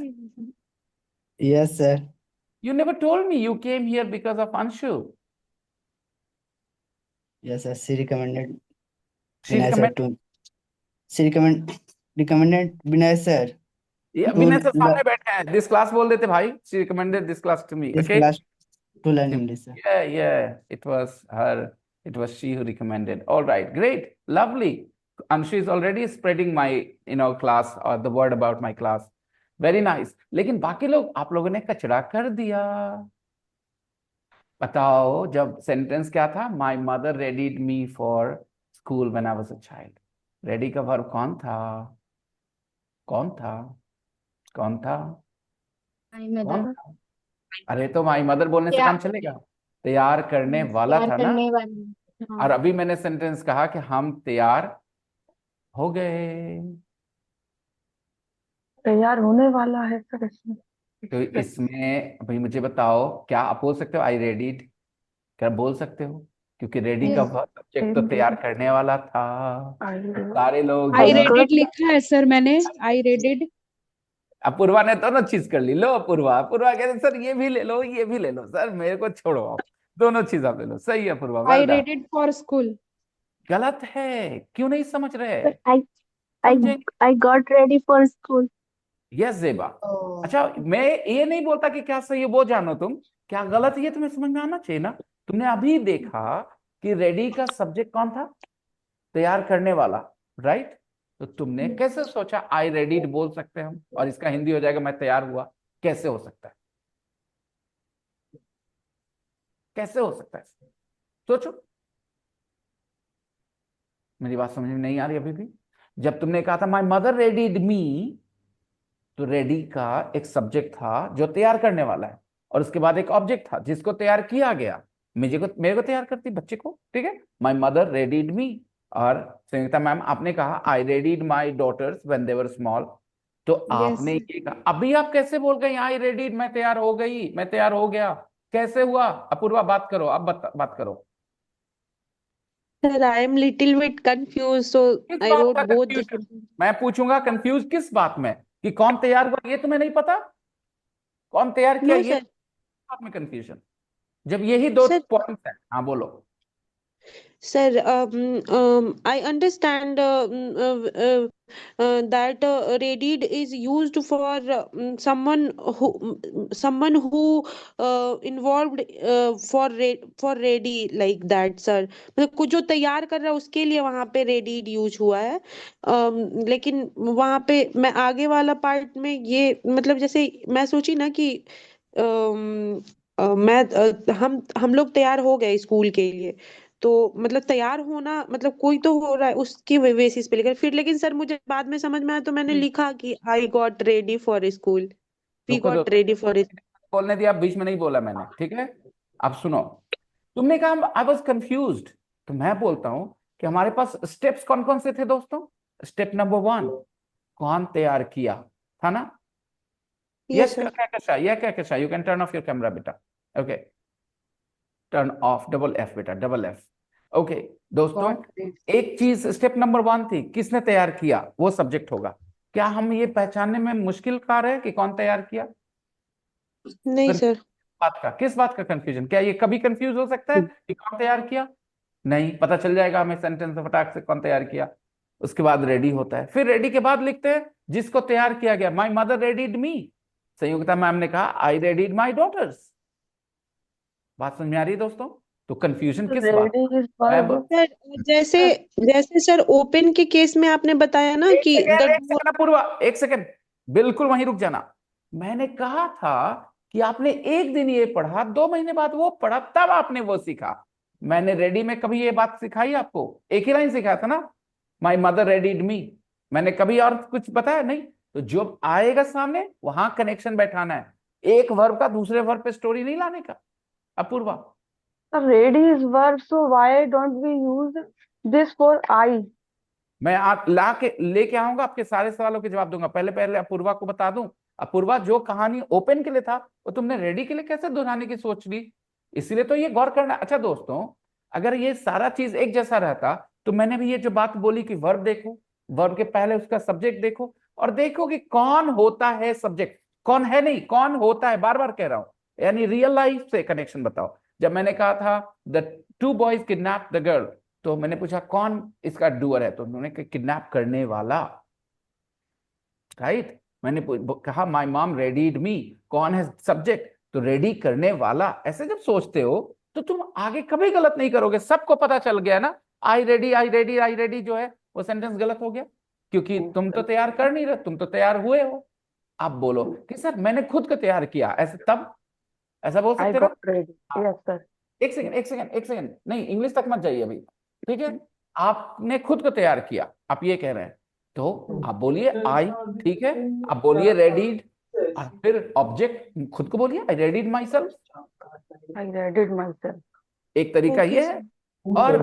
Yes, sir. you never told me you came here because of Anshu. Yes, sir. She recommended She Vinay sir recommended. to. She recommended Vinay sir Yeah, to Vinay sir सामने learn बैठे हैं। This class बोल देते भाई। She recommended this class to me. this Okay. class to learn English, sir. Yeah. It was her. It was she who recommended. All right. Great. Lovely. Anshu is already spreading my, class or the word about my class. Very nice. लेकिन बाकी लोग, आप लोगों ने कचरा कर दिया। बताओ, जब सेंटेंस क्या था? My mother readied me for school when I was a child. Ready का वर्ब कौन था? कौन था? My mother. अरे तो माई मदर बोलने से काम चलेगा? तैयार करने वाला तैयार था ना। करने वाली। हाँ। और अभी मैंने सेंटेंस कहा कि हम तैयार हो गए। तैयार होने वाला है सर इसमें। तो इसमें अभी मुझे बताओ, क्या आप बोल सकते हो आई रेडीड? क्या बोल सकते हो? क्योंकि रेडी का सब्जेक्ट तो तैयार करने वाला था। सारे लोग I read it लिखा है सर मैंने। I read it. अपूर्वा ने दोनों चीज कर ली। लो अपूर्वा कहते सर ये भी ले लो, ये भी ले लो। सर मेरे को छोड़ो, आप दोनों चीज आप ले लो। सही है Apoorva, I well done। read it for school. गलत है, क्यों नहीं समझ रहे? I got ready for school. Yes जेबा। अच्छा, मैं ये नहीं बोलता कि क्या सही है वो जानो तुम, क्या गलत है ये तुम्हें समझ में आना चाहिए ना। तुमने अभी देखा कि रेडी का सब्जेक्ट कौन था? तैयार करने वाला, राइट? तो तुमने कैसे सोचा आई रेडीड बोल सकते हैं हम, और इसका हिंदी हो जाएगा मैं तैयार हुआ? कैसे हो सकता है? कैसे हो सकता है? सोचो। मेरी बात समझ में नहीं आ रही अभी भी? जब तुमने कहा था माय मदर रेडीड मी, तो रेडी का एक सब्जेक्ट था जो तैयार करने वाला है, और उसके बाद एक ऑब्जेक्ट था जिसको तैयार किया गया। मेरे को तैयार करती बच्चे को, ठीक है? My mother readied me. और संयुक्ता मैम, आपने कहा I readied my daughters when they were small. तो आपने ये कहा, अभी आप कैसे बोल गए आई रेडीड, मैं तैयार हो गई, मैं तैयार हो गया? कैसे हुआ? अपूर्वा बात करो, आप बात करो। Sir, I am little bit confused, so किस I बात wrote का both the कंफ्यूजन? मैं पूछूंगा कंफ्यूज किस बात में, कि कौन तैयार हुआ ये तुम्हें नहीं पता? कौन तैयार किया No, ये sir. बात में कंफ्यूजन? जब यही दो Sir. पॉइंट्स हैं। हाँ बोलो। Sir, I understand that Reddit is used for someone who involved for ready like that, sir. मतलब कुछ जो तैयार कर रहा है उसके लिए वहां पे Reddit यूज हुआ है। लेकिन वहां पे मैं आगे वाला पार्ट में ये मतलब जैसे मैं सोची ना कि हम लोग तैयार हो गए स्कूल के लिए, तो मतलब तैयार होना मतलब कोई तो हो रहा है उसकी बेसिस पे, लेकिन सर मुझे बाद में समझ में आया तो मैंने लिखा कि I got ready for school, we रुको गॉट रेडी फॉर। बोलने दिया, बीच में नहीं बोला मैंने, ठीक है। अब सुनो, तुमने कहा आई वॉज कंफ्यूज्ड, तो मैं बोलता हूं कि हमारे पास स्टेप्स कौन कौन से थे दोस्तों। स्टेप नंबर 1, कौन तैयार किया, था ना। Yes yes sir. क्या कैसा, you can turn off your camera बेटा। Okay, turn off, double F बेटा, डबल एफ। ओके दोस्तों, एक चीज स्टेप नंबर 1 थी, किसने तैयार किया, वो सब्जेक्ट होगा। क्या हम ये पहचानने में मुश्किल कार है कि कौन तैयार किया? नहीं सर। किस बात का कंफ्यूजन, क्या ये कभी कंफ्यूज हो सकता है कि कौन तैयार किया? नहीं, पता चल जाएगा हमें सेंटेंस में फटाक से कौन तैयार किया। उसके बाद रेडी होता है, फिर रेडी के बाद लिखते हैं जिसको तैयार किया गया। My mother readied me, Sanyukta ma'am ने कहा आई रेडीड माई डॉटर्स। बात समझ में आ रही है दोस्तों? तो कंफ्यूजन किस बात? Ready is verb. सर जैसे जैसे सर ओपन के केस में आपने बताया ना कि एक सेकंड अपूर्वा, एक सेकंड, बिल्कुल वहीं रुक जाना। मैंने कहा था कि आपने एक दिन ये पढ़ा, 2 महीने बाद वो पढ़ा, तब आपने वो सीखा। मैंने रेडी में कभी ये बात सिखाई आपको? एक ही लाइन सिखाया था ना, माई मदर रेडीड मी। मैंने कभी और कुछ बताया नहीं? तो जो आएगा सामने वहां कनेक्शन बैठाना है, एक वर्ब का दूसरे वर्ब पे स्टोरी नहीं लाने का। Apoorva, Ready is verb, so why don't we use this for I? मैं आप ला के लेके आऊंगा, आपके सारे सवालों के जवाब दूंगा। पहले पहले अपूर्वा को बता दूं, अपूर्वा जो कहानी ओपन के लिए था वो तुमने रेडी के लिए कैसे दोहराने की सोच ली? इसलिए तो ये गौर करना। अच्छा दोस्तों, अगर ये सारा चीज एक जैसा रहता तो मैंने भी ये जो बात बोली कि वर्ब देखो, वर्ब के पहले उसका सब्जेक्ट देखो, और देखो कि कौन होता है सब्जेक्ट, कौन है नहीं, कौन होता है, बार बार कह रहा हूं। यानी रियल लाइफ से कनेक्शन बताओ। जब मैंने कहा था the 2 boys kidnap the girl, तो मैंने पूछा कौन इसका डूअर है, तो उन्होंने किडनैप करने वाला, राइट। मैंने कहा माय मॉम रेडीड मी, कौन है सब्जेक्ट, तो रेडी करने वाला। ऐसे जब सोचते हो तो तुम आगे कभी गलत नहीं करोगे। सबको पता चल गया ना, I ready I ready I ready जो है वो सेंटेंस गलत हो गया, क्योंकि तुम तो तैयार कर नहीं रहे, तुम तो तैयार हुए हो। आप बोलो कि सर मैंने खुद को तैयार किया, ऐसे तब ऐसा बोल I सकते ना। got ready. Yes, sir. एक सेकंड एक सेकंड एक सेकंड, नहीं इंग्लिश तक मत जाइए अभी, ठीक है। आपने खुद को तैयार किया, आप ये कह रहे हैं, तो आप बोलिए आई, ठीक है। आप बोलिए रेडीड, और फिर ऑब्जेक्ट खुद को बोलिए I readied myself. I readied myself. एक तरीका ओके ये है, और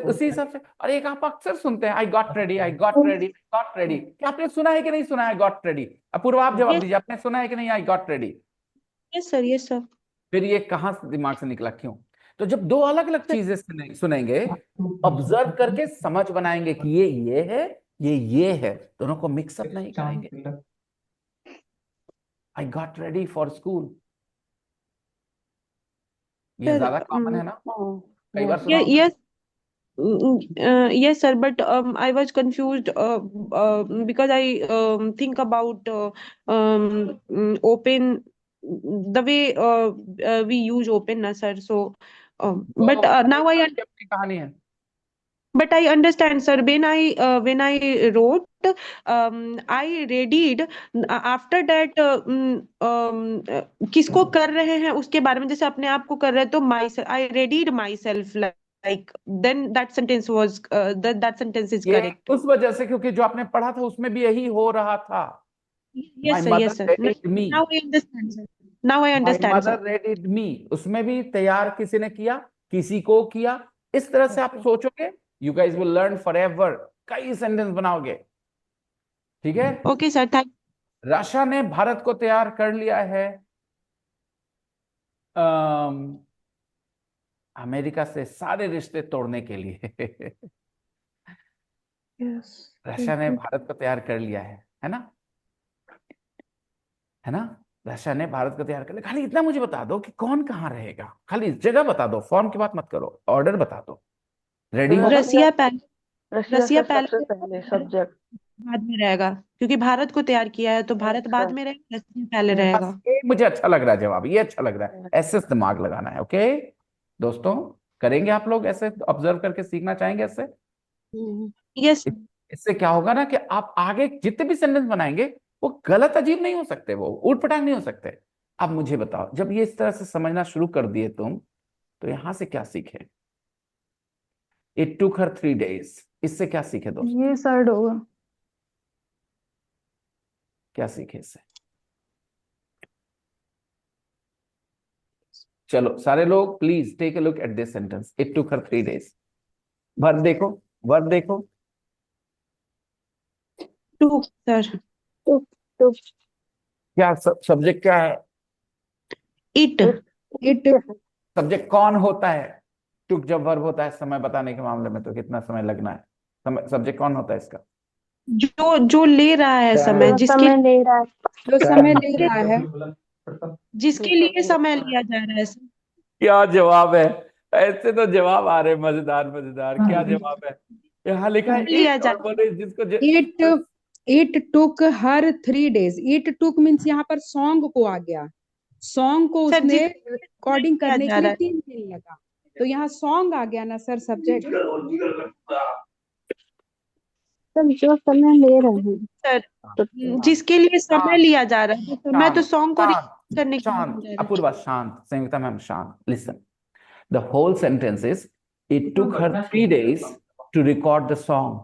उसी हिसाब से। और एक आप अक्सर सुनते हैं आई got ready I got ready got ready. क्या आपने सुना है कि नहीं सुना है गॉट रेडी? अपूर्वा आप जवाब यस दीजिए, आपने सुना है कि नहीं आई got ready? Yes sir yes sir. फिर ये कहां से दिमाग से निकला, क्यों? तो जब दो अलग अलग चीजें सुनेंगे, ऑब्जर्व करके समझ बनाएंगे कि ये है, ये है, दोनों को मिक्सअप नहीं करेंगे। आई गॉट रेडी फॉर स्कूल, ये सर ज्यादा कॉमन है ना, Oh, कई बार yes. सुना होगा। yes yes sir, but I was confused because I think about open the way we use open na sir, so but now I अपनी कहानी है। but I understand sir, when I wrote I readied after that किसको कर रहे हैं उसके बारे में, जैसे अपने आप को कर रहे हैं तो myself, I readied myself like then that sentence was that sentence is ये correct. उस वजह से क्योंकि जो आपने पढ़ा था उसमें भी यही हो रहा था। Yes My sir yes mother sir, readied me, now I understand sir, now I my understand mother sir. readied me, उसमें भी तैयार किसी ने किया, किसी को किया। इस तरह से आप सोचोगे, you guys will learn forever, कई सेंटेंस बनाओगे, ठीक है। Okay sir, thank रशिया ने भारत को तैयार कर लिया है अमेरिका से सारे रिश्ते तोड़ने के लिए। yes रशिया ने भारत को तैयार कर लिया है ना, है ना। रशिया ने भारत को तैयार कर लिया। खाली इतना मुझे बता दो कि कौन कहाँ रहेगा, खाली जगह बता दो, फॉर्म की बात मत करो, ऑर्डर बता दो। रेडी हो? रसिया पहले रशिया रसिया सर सबसे पहले पहले सब्जेक्ट। बाद में रहेगा, क्योंकि भारत को तैयार किया है तो भारत बाद सर में रहेगा, रसिया पहले यस रहेगा। बस ये मुझे अच्छा लग रहा है जवाब, ये अच्छा लग रहा है, ऐसे दिमाग लगाना है। ओके दोस्तों, करेंगे आप लोग ऐसे, ऑब्जर्व करके सीखना चाहेंगे ऐसे? यस इससे क्या होगा ना कि आप आगे जितने भी सेंटेंस बनाएंगे वो गलत अजीब नहीं हो सकते, वो ऊट पटांग नहीं हो सकते। अब मुझे बताओ, जब ये इस तरह से समझना शुरू कर दिए तुम, तो यहां से क्या सीखे? इट टुक हर 3 days, इससे क्या सीखे दोस्तों? ये सर्ड होगा। क्या सीखे इससे? चलो सारे लोग please take a look at this sentence, it took her 3 days। Verb देखो, वर्ब देखो, टू सर, क्या सब्जेक्ट क्या है? इट इट सब्जेक्ट कौन होता है? टुक जब वर्ब होता है समय बताने के मामले में, तो कितना समय लगना है, समय सब्जेक्ट कौन होता है इसका? जो जो ले रहा है समय, जिसके ले रहा है। जो समय ले रहा है, जिसके लिए समय लिया जा रहा है सर। क्या जवाब है? ऐसे तो जवाब आ रहे मजेदार मजेदार, क्या जवाब है? यहाँ लिखा है लिया इट, जा और बोले जिसको it took her 3 days। It took means यहाँ पर सॉन्ग को आ गया, सॉन्ग को सर उसने जिसके रिकॉर्डिंग लिया करने जा के रहा लिए है 3 दिन लगा, तो यहाँ सॉन्ग आ गया ना सर सब्जेक्ट। जो समय ले रहे हैं। सर, जिसके लिए समय लिया जा रहा है, तो समय तो शांत सॉन्ग को शांत करने के लिए शांत, लिया जा रहा है। अपूर्वा शांत, संयुक्ता मैम शांत, listen. The whole sentence is it took her 3 days to record the song.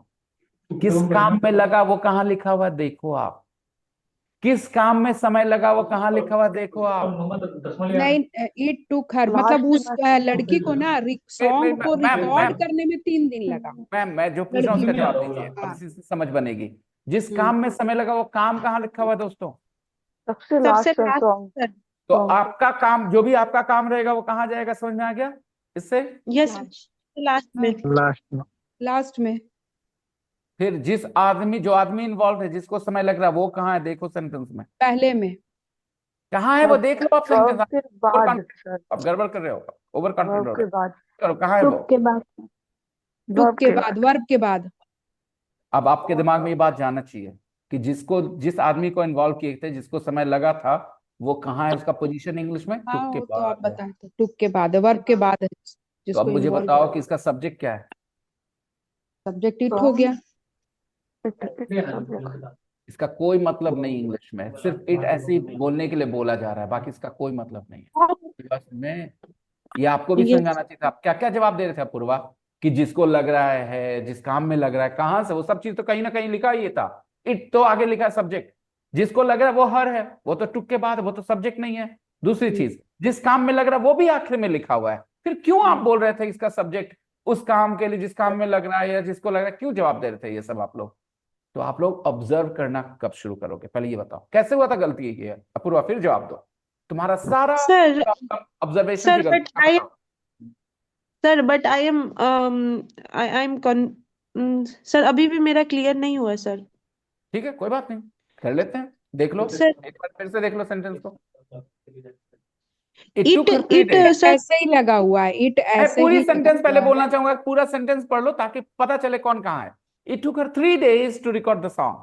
किस काम में लगा वो कहाँ लिखा हुआ देखो आप, किस काम में समय लगा वो कहाँ लिखा हुआ देखो आप। नहीं, इट टुक हर मतलब उस लड़की को ना सॉन्ग को मैम रिकॉर्ड मैम करने में 3 दिन लगा। मैम मैं जो पूछ रहा हूँ लड़की उसका को जवाब दीजिए, अब हाँ। इसी से समझ बनेगी। जिस काम में समय लगा वो काम कहाँ लिखा हुआ है दोस्तों? सबसे सबसे last sir last song. Sir. तो आपका काम, जो भी आपका काम रहेगा वो कहाँ जाएगा, समझ में आ गया इससे? यस लास्ट में। लास्ट में। लास्ट में। फिर जिस आदमी, जो आदमी इन्वॉल्व है, जिसको समय लग रहा है, वो कहाँ है देखो सेंटेंस में, पहले में। कहाँ है वो देख लो आप सेंटेंस। वर्ब के बाद सर। आप गड़बड़ कर रहे हो, ओवर कॉन्फिडेंट हो वर्ब रहे के हो। बाद। करो, कहाँ है वो? टुक के बाद। टुक के बाद, वर्ब के बाद। अब आपके दिमाग में ये बात जाना चाहिए कि जिस आदमी को इन्वॉल्व किए थे, जिसको समय लगा था, वो कहाँ है, उसका पोजीशन इंग्लिश में हाँ टुक के वो तो आप बाद है। बताते, टुक के बाद है, वर्ब के बाद है, तो अब जिसको मुझे इन्वॉल्व बताओ कि इसका सब्जेक्ट क्या है? सब्जेक्ट इट हो गया। इसका कोई मतलब नहीं इंग्लिश में, सिर्फ इट ऐसे ही बोलने के लिए बोला जा रहा है, बाकी इसका कोई मतलब नहीं है। बस में ये आपको भी समझाना चाहिए था। आप क्या क्या जवाब दे रहे थे पूर्वा, कि जिसको लग रहा है, जिस काम में लग रहा है, कहां से, वो सब चीज तो कहीं ना कहीं लिखा ही था। इट तो आगे लिखा है सब्जेक्ट, जिसको लग रहा है वो हर है, वो तो टुक के बाद है, वो तो सब्जेक्ट नहीं है। दूसरी चीज, जिस काम में लग रहा है वो भी आखिर में लिखा हुआ है। फिर क्यों आप बोल रहे थे इसका सब्जेक्ट उस काम के लिए जिस काम में लग रहा है, या जिसको लग रहा है, क्यों जवाब दे रहे थे ये सब आप लोग? तो आप लोग ऑब्जर्व करना कब शुरू करोगे, पहले ये बताओ, कैसे हुआ था गलती ये है? अपूर्वा फिर जवाब दो, तुम्हारा सारा सर ऑब्जर्वेशन सर की बट गलती आई बताओ। Sir but I am I am sir अभी भी मेरा क्लियर नहीं हुआ सर। ठीक है, कोई बात नहीं, कर लेते हैं, देख लो सर एक बार फिर से देख लो सेंटेंस को। इट इट सर ऐसे ही लगा हुआ है, इट मैं ऐसे पूरी ही लगा सेंटेंस पहले हुआ है। बोलना चाहूंगा, पूरा सेंटेंस पढ़ लो ताकि पता चले कौन कहाँ है। It took her 3 days to record the song.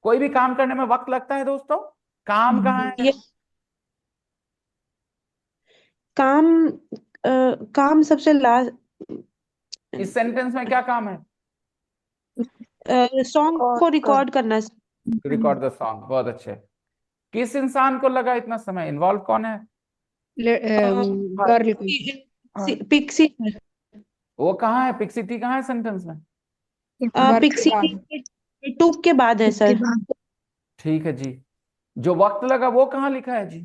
कोई भी काम करने में वक्त लगता है दोस्तों, काम कहाँ है? ये काम काम सबसे लास्ट। इस सेंटेंस में क्या काम है? सॉन्ग को रिकॉर्ड करना। रिकॉर्ड द सॉन्ग, बहुत अच्छे। किस इंसान को लगा इतना समय, इन्वॉल्व कौन है? गर्ल को। पिक्सी वो कहाँ है, पिक्सिटी कहाँ है सेंटेंस में? वर्ब के पिक्सी बाद। टुक के बाद है सर। ठीक है जी। जो वक्त लगा वो कहाँ लिखा है जी?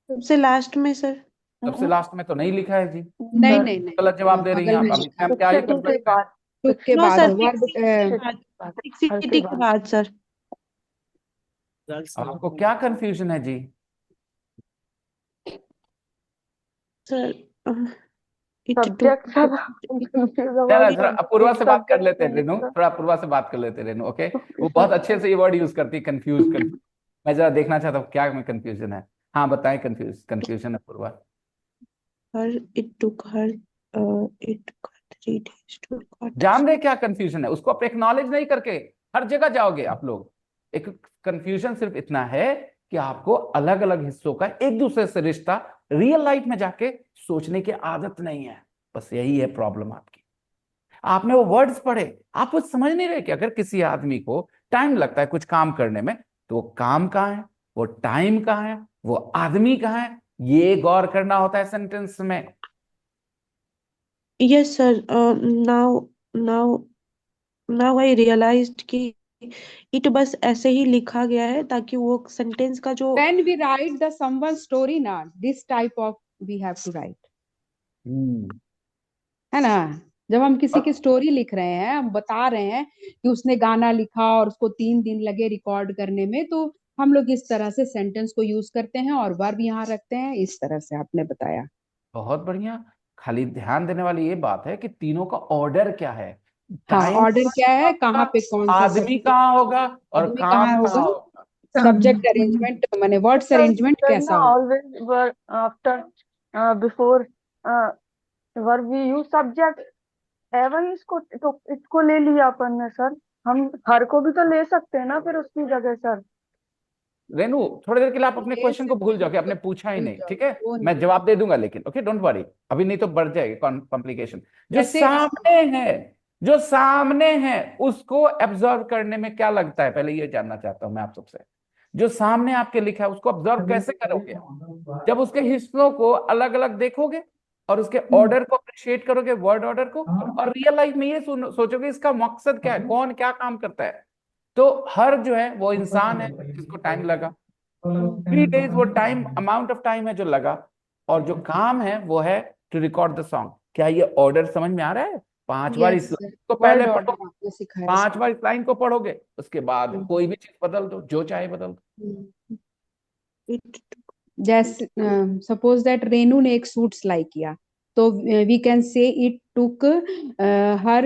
सबसे लास्ट में सर। सबसे लास्ट में तो नहीं लिखा है जी, नहीं नहीं नहीं, गलत जवाब दे रही हैं बगल आप। में अभी हम क्या ही कर सकते हैं? टुक के नो बाद सर, वर्ब पिक्सी के बाद सर। अब आपको क्या कंफ्यूजन है जी? सर सब्जेक्ट जरा जरा अपूर्वा से बात कर लेते हैं रेनू, थोड़ा अपूर्वा से बात कर लेते हैं रेनू, ओके? वो बहुत अच्छे से ये वर्ड यूज करती है, कंफ्यूज। मैं जरा देखना चाहता हूँ क्या में कंफ्यूजन है। हाँ बताएं, कंफ्यूजन है पूर्वा। it took her 3 days to record the जान song. रहे क्या कंफ्यूजन है, उसको आप एक्नॉलेज नहीं करके हर जगह जाओगे आप लोग। एक कंफ्यूजन सिर्फ इतना है कि आपको अलग अलग हिस्सों का एक दूसरे से रिश्ता रियल लाइफ में जाके सोचने की आदत नहीं है, बस यही है प्रॉब्लम आपकी। आपने वो वर्ड्स पढ़े, आप वो समझ नहीं रहे कि अगर किसी आदमी को टाइम लगता है कुछ काम करने में, तो वो काम कहाँ है, वो टाइम कहाँ है, वो आदमी कहाँ है, ये गौर करना होता है सेंटेंस में। Yes, sir. Now I realized कि it बस ऐसे ही लिखा गया है ताकि वो सेंटेंस का जो When we write the someone story ना, this type of we have to write, है ना। जब हम किसी की स्टोरी लिख रहे हैं, हम बता रहे हैं कि उसने गाना लिखा और उसको 3 दिन लगे रिकॉर्ड करने में, तो हम लोग इस तरह से सेंटेंस को यूज करते हैं और वर्ब यहाँ रखते हैं, इस तरह से आपने बताया। बहुत बढ़िया। खाली ध्यान देने वाली ये बात है कि तीनों का ऑर्डर क्या है, हाँ, टाइम ऑर्डर क्या है, कहाँ पे कौन सा आदमी सब्जेक्ट, कहाँ होगा और आदमी काम कहाँ कहाँ होगा, होगा। सब्जेक्ट अरेंजमेंट माने वर्ड्स Sir, अरेंजमेंट sir, कैसा ना होगा। always verb after before verb we use subject एवं इसको तो इसको ले लिया अपन ने सर, हम हर को भी तो ले सकते हैं ना फिर उसकी जगह सर। रेनू थोड़ी देर के लिए आप अपने ले क्वेश्चन को सकते भूल जाओ हैं कि तो आपने पूछा ही भूल नहीं, जाओ, ठीक है। वो मैं नहीं। जवाब दे दूंगा लेकिन, ओके डोंट वरी, अभी नहीं तो बढ़ जाएगी कॉम्प्लिकेशन। जो जैसे सामने है, जो सामने है उसको एब्जॉर्व करने में क्या लगता है, पहले ये जानना चाहता हूं मैं आप सबसे। जो सामने आपके लिखा है उसको ऑब्जर्व कैसे करोगे, जब उसके हिस्सों को अलग अलग देखोगे और उसके ऑर्डर को अप्रिशिएट करोगे, वर्ड ऑर्डर को, और रियल लाइफ में ये सोचोगे इसका मकसद क्या है, कौन क्या काम करता है। तो हर जो है वो इंसान है जिसको टाइम लगा, 3 days वो टाइम अमाउंट ऑफ टाइम है जो लगा, और जो काम है वो है टू रिकॉर्ड द सॉन्ग। क्या ये ऑर्डर समझ में आ रहा है? 5 बार यस इस सर, लाइन को पहले वर्ड पढ़ो, ऑर्डर आपने सिखाया 5 बार इस लाइन को पढ़ोगे, उसके बाद कोई भी चीज बदल दो, जो चाहे बदल दो। it जैसे सपोज दैट रेनू ने एक सूट सिलाई किया, तो we can say it took her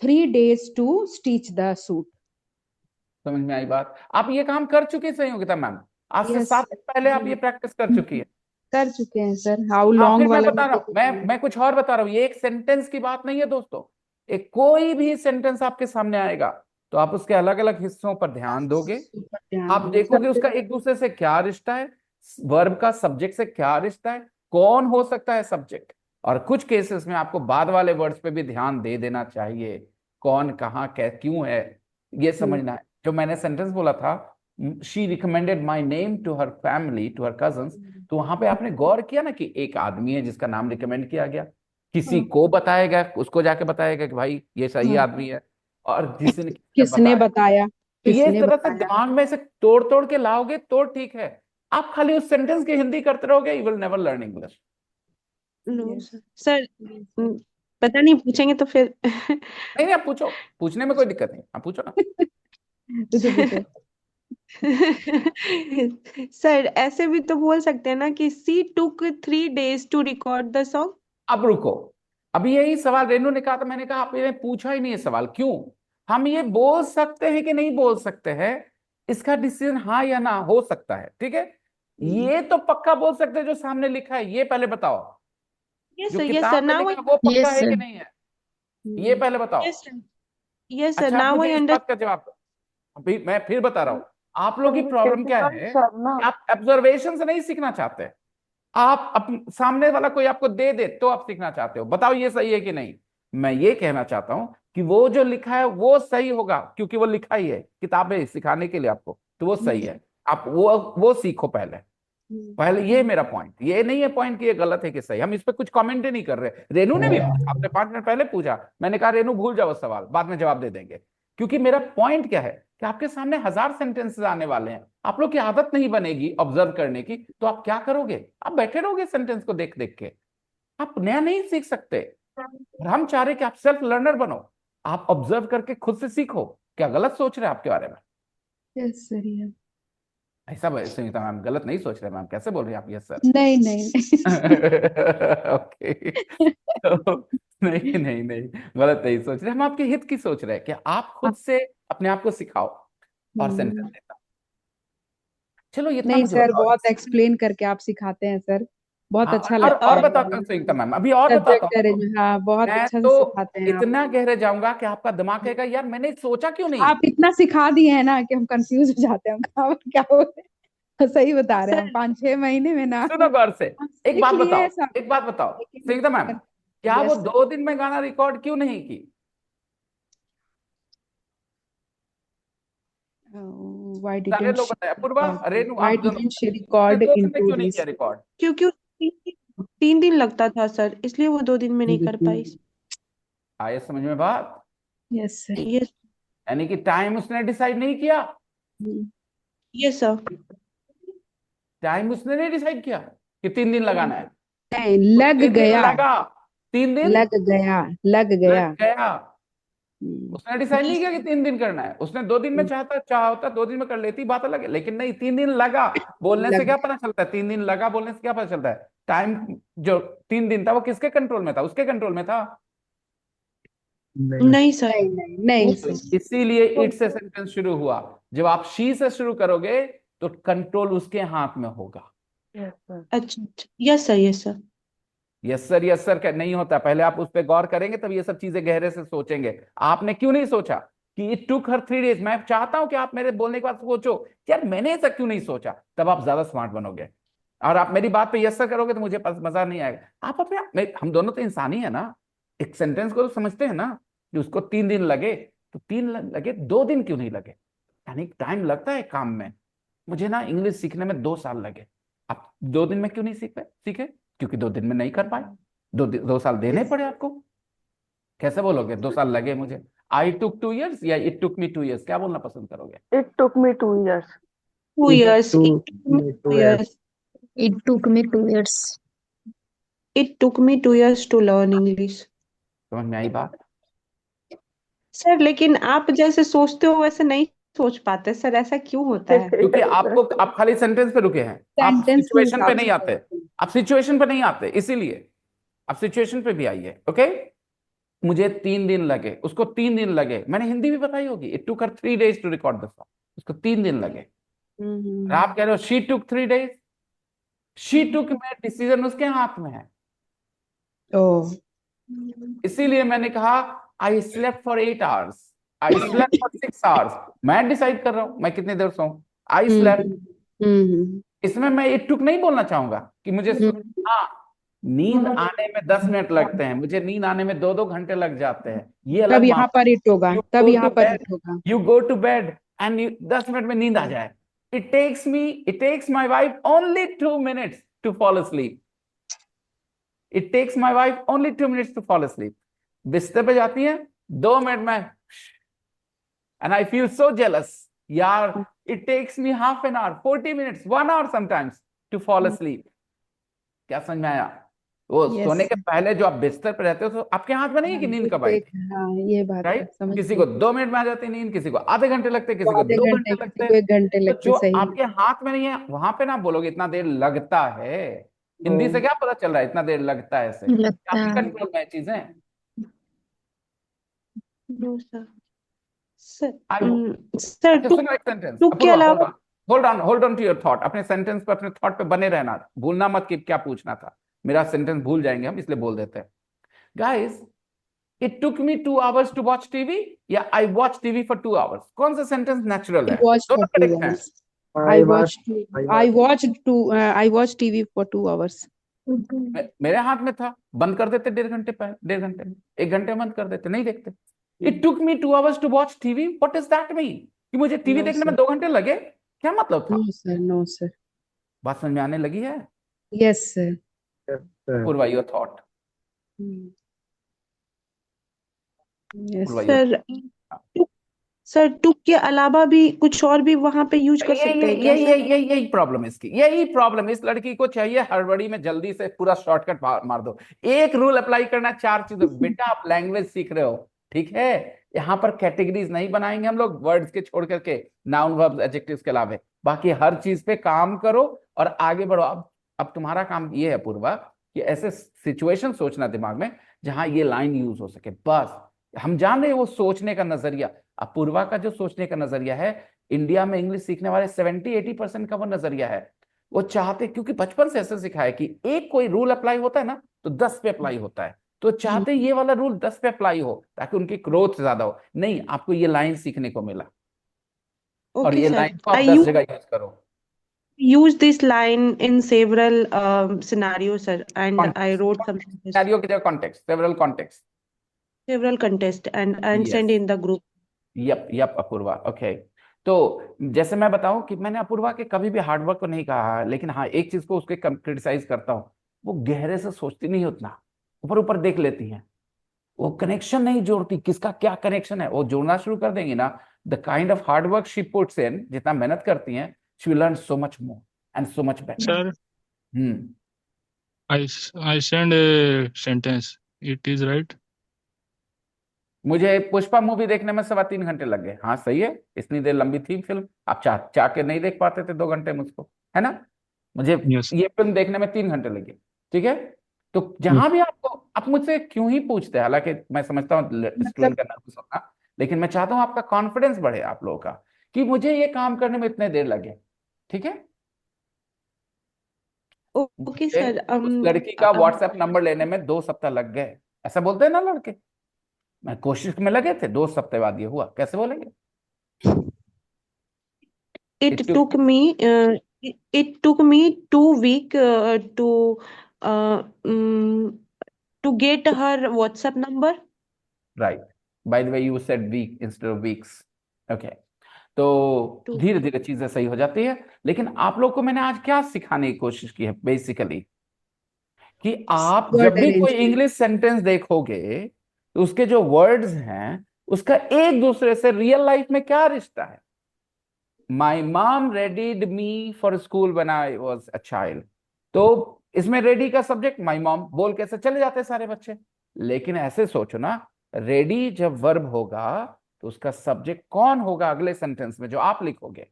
3 days to stitch the suit. समझ में आई बात? आप ये काम कर चुके हैं संयोगिता मैम, आज से यस 7 दिन पहले आप ये प्रैक्टिस कर चुकी है। कर चुके हैं सर, हाउ हाँ लॉन्ग फिर मैं वाला बता रहा हूँ, मैं कुछ और बता रहा हूँ, ये एक सेंटेंस की बात नहीं है दोस्तों। एक कोई भी सेंटेंस आपके सामने आएगा तो आप उसके अलग अलग हिस्सों पर ध्यान दोगे, आप देखोगे उसका एक दूसरे से क्या रिश्ता है, वर्ब का सब्जेक्ट से क्या रिश्ता है, कौन हो सकता है सब्जेक्ट, और कुछ केसेस में आपको बाद वाले वर्ड्स पे भी ध्यान दे देना चाहिए, कौन कहाँ क्यों है, ये समझना है। जो मैंने सेंटेंस बोला था, she recommended my name to her family, to her cousins, तो वहां पे आपने गौर किया ना कि एक आदमी है जिसका नाम रिकमेंड किया गया, किसी को बताएगा, उसको जाके बताएगा कि भाई ये सही आदमी है, और जिसने किसने बताया, तो ये इस किसने तरह से बताया। दिमाग में से तोड़ तोड़ के लाओगे तो ठीक है। आप खाली उस सेंटेंस की हिंदी करते रहोगे, you will never learn English. no sir पता नहीं पूछेंगे तो फिर नहीं आप पूछो, पूछने में कोई दिक्कत नहीं, आप पूछो ना। पूछो पूछो। सर ऐसे भी तो बोल सकते हैं ना कि she took 3 days to record the song. अब रुको, अभी यही सवाल रेनू ने कहा था, मैंने कहा आपने पूछा ही नहीं है सवाल, क्यों? हम ये बोल सकते हैं कि नहीं बोल सकते हैं, इसका डिसीजन हाँ या ना हो सकता है, ठीक है। ये तो पक्का बोल सकते हैं जो सामने लिखा है, ये पहले बताओ। यस जो सर, यस किताब सर, में नाउ लिखा है वो पक्का है कि नहीं है, ये पहले बताओ। यस सर, यस सर, अच्छा आप नाउ मुझे आई इस अंडर बात का जवाब दो। अभी मैं फिर बता रहा हूं, आप लोग की प्रॉब्लम क्या है सर ना कि आप ऑब्जर्वेशन से नहीं सीखना चाहते, आप सामने वाला कोई आपको दे दे तो आप सीखना चाहते हो। बताओ ये सही है कि नहीं? मैं ये कहना चाहता हूं कि वो जो लिखा है वो सही होगा, क्योंकि वो लिखा ही है किताबें सिखाने के लिए आपको, तो वो सही है। आप वो सीखो पहले, ये मेरा पॉइंट, ये नहीं है पॉइंट कि ये गलत है कि सही। हम इस पे कुछ कमेंट ही नहीं कर रहे। रेनू ने भी पूछा, आपने 5 मिनट पहले पूछा, मैंने कहा रेनू भूल जाओ सवाल, बाद में जवाब दे देंगे। क्योंकि मेरा पॉइंट क्या है कि आपके सामने 1000 सेंटेंसेस आने वाले हैं, आप लोग की आदत नहीं बनेगी ऑब्जर्व करने की, तो आप क्या करोगे? आप बैठे रहोगे सेंटेंस को देख देख के, आप नया नहीं सीख सकते। और हम चाह रहे कि आप सेल्फ लर्नर बनो, आप ऑब्जर्व करके खुद से सीखो। क्या गलत सोच रहे हैं आपके बारे में? यस सर, ऐसा संगीता मैम गलत नहीं सोच रहे मैम, कैसे बोल रहे हैं आप? Yes sir. नहीं नहीं ओके तो नहीं नहीं नहीं, गलत नहीं सोच रहे हम, आपके हित की सोच रहे हैं कि आप खुद से अपने आप को सिखाओ और सेंटेंस देता। चलो इतना नहीं मुझे सर, बताओ। बहुत एक्सप्लेन करके आप सिखाते हैं सर, बहुत हाँ, अच्छा और लगता है। बताता हूँ संयुक्ता मैम, अभी और बताता सब्जेक्ट हूँ। अरेंज, हाँ, बहुत मैं अच्छा से तो सिखाते हैं आप। इतना गहरे जाऊंगा कि आपका दिमाग कहेगा यार मैंने सोचा क्यों नहीं। आप इतना सिखा दिए हैं ना कि हम कंफ्यूज हो जाते हैं, हम कहाँ क्या हो रहे हैं। सही बता रहे हैं हम, सर 5-6 महीने में ना सुनो गौर से, हम एक सीख बात लिए बताओ, हैं सब, एक बात बताओ संयुक्ता मैम, लेकिन क्या वो यस 2 दिन में गाना रिकॉर्ड क्यों नहीं की? व्हाई सारे डिडंट लोग बताया, पूर्वा, रेनू, व्हाई आप दोनों डिडंट शी बताओ, रिकॉर्ड उसने 2 इन दिन में 2 क्यों नहीं डेज? किया रिकॉर्ड? क्योंकि 3 दिन लगता था सर, इसलिए वो 2 दिन में नहीं कर पाई। आए समझ में बात? Yes sir. यस यानी कि टाइम उसने डिसाइड नहीं किया, यस सर। टाइम उसने नहीं डिसाइड किया कि 3 दिन लगाना है, नहीं, तो लग 3 दिन गया, लगा, 3 दिन लग गया, लग गया। लग गया। हम्म, उसने डिसाइड नहीं किया कि 3 दिन करना है, उसने 2 दिन में चाहा होता 2 दिन में कर लेती, बात अलग है, लेकिन नहीं, 3 दिन लगा। बोलने से लग क्या पता चलता है? 3 दिन लगा बोलने से क्या पता चलता है? टाइम जो 3 दिन था वो किसके कंट्रोल में था? उसके कंट्रोल में था। नहीं सर, नहीं नहीं नहीं तो सर। इसीलिए इट से सेंटेंस शुरू हुआ। जब आप शी से शुरू करोगे तो कंट्रोल उसके हाथ में होगा। अच्छा yes sir, yes sir. Yes sir नहीं होता, पहले आप उस पर गौर करेंगे तब ये सब चीजें गहरे से सोचेंगे। आपने क्यों नहीं सोचा कि इट टुक हर 3 डेज? मैं चाहता हूं कि आप मेरे बोलने के बाद सोचो यार मैंने ऐसा क्यों नहीं सोचा, तब आप ज्यादा स्मार्ट बनोगे। और आप मेरी बात पे यस सर करोगे तो मुझे मजा नहीं आएगा। आप हम दोनों तो इंसान ही है ना, एक सेंटेंस को तो समझते हैं ना कि उसको 3 दिन लगे, तो 3 लगे, 2 दिन क्यों नहीं लगे? यानी टाइम लगता है काम में। मुझे ना इंग्लिश सीखने में 2 साल लगे, आप 2 दिन में क्यों नहीं सीखे? क्योंकि 2 दिन में नहीं कर पाए, 2 साल देने पड़े आपको। कैसे बोलोगे 2 साल लगे मुझे? आई टुक 2 years या इट टुक मी 2 years, क्या बोलना पसंद करोगे? It took me 2 years. 2 years. It took me 2 years. It took me 2 years. It took me 2 years to learn English. समझ में आई बात? सर लेकिन आप जैसे सोचते हो वैसे नहीं सोच पाते सर, ऐसा क्यों होता है? क्योंकि आप खाली सेंटेंस पे रुके हैं, आप सेंटेंस के सिचुएशन पे हिसाब नहीं से आते, आप सिचुएशन पे नहीं आते, इसीलिए आप सिचुएशन पे भी आइए। ओके, मुझे 3 दिन लगे, उसको 3 दिन लगे, मैंने हिंदी भी बताई होगी, it took her 3 days to record the song, उसको 3 दिन लगे। और आप कह रहे हो she took 3 days, she took में डिसीजन उसके हाथ में है। ओह इसीलिए मैंने कहा I slept for 8 hours, I slept for 6 hours, मैं डिसाइड कर रहा हूं मैं कितनी देर सोऊं। आई स्लेप्ट, इसमें मैं इट टुक नहीं बोलना चाहूंगा कि मुझे हाँ, नींद आने में 10 मिनट लगते हैं, मुझे नींद आने में 2-2 घंटे लग जाते हैं, ये तब अलग यहाँ मामला। पर इट होगा, यू तब गो यहाँ टू पर बेड, इट होगा। You go to bed and 10 minute में नींद आ जाए। It takes my wife only 2 minutes to fall asleep. It takes my wife only 2 minutes to fall asleep. बिस्तर पे जाती है 2 मिनट में, and I feel so jealous. यार, it takes me half an hour, 40 minutes, 1 hour sometimes to fall asleep. क्या समझ में आया? वो Yes. सोने के पहले जो आप बिस्तर पे रहते हो तो आपके हाथ में नहीं है कि नींद कब आएगी, हाँ, ये बात है, राइट? समझ किसी गई। को 2 मिनट में आ जाती है नींद, किसी को आधे घंटे लगते, किसी को आधे 2 घंटे, घंटे किसी लगते को हैं। 1 घंटे तो लगते, जो सही है। आपके हाथ में नहीं है वहां पे ना बोलोगे इतना देर लगता है। हिंदी से क्या पता चल रहा है इतना देर लगता है ऐसे? लगता आपकी है। कंट्रोल में है चीजें। No sir. Sir I sir अच्छा टुक सुनो एक सेंटेंस, टुक के अलावा hold on to your thought, अपने सेंटेंस पे, अपने थॉट पे बने रहना, भूलना मत कि क्या पूछना था। मेरा सेंटेंस भूल जाएंगे हम, इसलिए बोल देते हैं। Guys, it took me 2 hours to watch TV या I watch TV for 2 hours, कौन सा सेंटेंस नेचुरल है? Watch for दोनों 2 करेक्ट हैं। hours. I watched for 2 hours. मेरे हाथ में था, बंद कर देते 1.5 घंटे पहले, 1.5 घंटे में, 1 घंटे बंद कर देते, नहीं देखते। It took me 2 hours to watch TV, what is that mean? कि मुझे टीवी No, देखने में sir. 2 घंटे लगे, क्या मतलब था? No, sir. No, sir. बात समझ में आने लगी है? Yes, sir. Purva your thought. Yes. Purva your sir took के अलावा भी कुछ और भी वहां पे यूज कर सकते हैं क्या सर? यही प्रॉब्लम इसकी, यही प्रॉब्लम इस लड़की को चाहिए हड़बड़ी में जल्दी से पूरा शॉर्टकट मार दो। एक रूल अप्लाई करना, 4 चीजें। बेटा आप लैंग्वेज सीख रहे हो, ठीक है, यहाँ पर कैटेगरीज नहीं बनाएंगे हम लोग वर्ड्स के छोड़ करके, नाउन वर्ब्स एडजेक्टिव्स के अलावा, बाकी हर चीज पे काम करो और आगे बढ़ो। अब तुम्हारा काम ये है पूर्वा कि ऐसे सिचुएशन सोचना दिमाग में जहां ये लाइन यूज हो सके, बस। हम जान रहे हैं वो सोचने का नजरिया, अपूर्वा का जो सोचने का नजरिया है इंडिया में इंग्लिश सीखने वाले 70-80% का वो नजरिया है। वो चाहते, क्योंकि बचपन से ऐसे सिखाया कि एक कोई रूल अप्लाई होता है ना तो 10 पे अप्लाई होता है, तो चाहते ये वाला रूल 10 पे अप्लाई हो ताकि उनकी ग्रोथ ज्यादा हो। नहीं, आपको ये लाइन सीखने को मिला और Okay, ये sir. लाइन को आप I 10 जगह यूज करो। use this line in several scenarios, sir, and I wrote something this scenario की जगह context, several context. several contest and yes, send in the group. Yup yup Apoorva, okay. तो जैसे मैं बताऊं कि मैंने अपूर्वा के कभी भी हार्डवर्क को नहीं कहा, लेकिन हाँ एक चीज को उसके क्रिटिसाइज करता हूँ, वो गहरे से सोचती नहीं उतना, ऊपर ऊपर देख लेती हैं, वो कनेक्शन नहीं जोड़ती, किसका क्या कनेक्शन है। वो जोड़ना शुरू कर देंगी ना, the kind of hard work she puts in, जितना मेहनत करती हैं, she will learn so much more and so much better. Sir, hmm I send a sentence. It is right. मुझे पुष्पा मूवी देखने में 3.25 घंटे लग गए। हाँ सही है, इतनी देर लंबी थी फिल्म, आप चाह चाह के नहीं देख पाते थे 2 घंटे मुझको, है ना। मुझे Yes. ये फिल्म देखने में 3 घंटे लगे। ठीक है, तो जहां भी आपको, आप मुझसे क्यों ही पूछते हैं, हालांकि मैं समझता हूँ स्टूडेंट का नर्वस होना, लेकिन मैं चाहता हूँ आपका कॉन्फिडेंस बढ़े आप लोगों का, कि मुझे ये काम करने में इतने देर लगे। ठीक है, Okay, मुझे sir. उस लड़की का व्हाट्सएप नंबर लेने में 2 सप्ताह लग गए, ऐसा बोलते हैं ना लड़के। मैं कोशिश में लगे थे, 2 सप्ताह बाद ये हुआ, कैसे बोलेंगे। It It took took me it took me 2 week uh, um, to get her WhatsApp number. right. By the way, you said week instead of weeks. Okay. तो Two. धीरे धीरे चीजें सही हो जाती है। लेकिन आप लोग को मैंने आज क्या सिखाने की कोशिश की है बेसिकली, कि आप Word जब भी कोई arrangement. इंग्लिश सेंटेंस देखोगे तो उसके जो वर्ड्स हैं उसका एक दूसरे से रियल लाइफ में क्या रिश्ता है। My mom रेडीड me for school when I was a child, तो इसमें रेडी का सब्जेक्ट माई मॉम बोल के ऐसे चले जाते हैं सारे बच्चे। लेकिन ऐसे सोचो ना, रेडी जब वर्ब होगा तो उसका सब्जेक्ट कौन होगा अगले सेंटेंस में जो आप लिखोगे,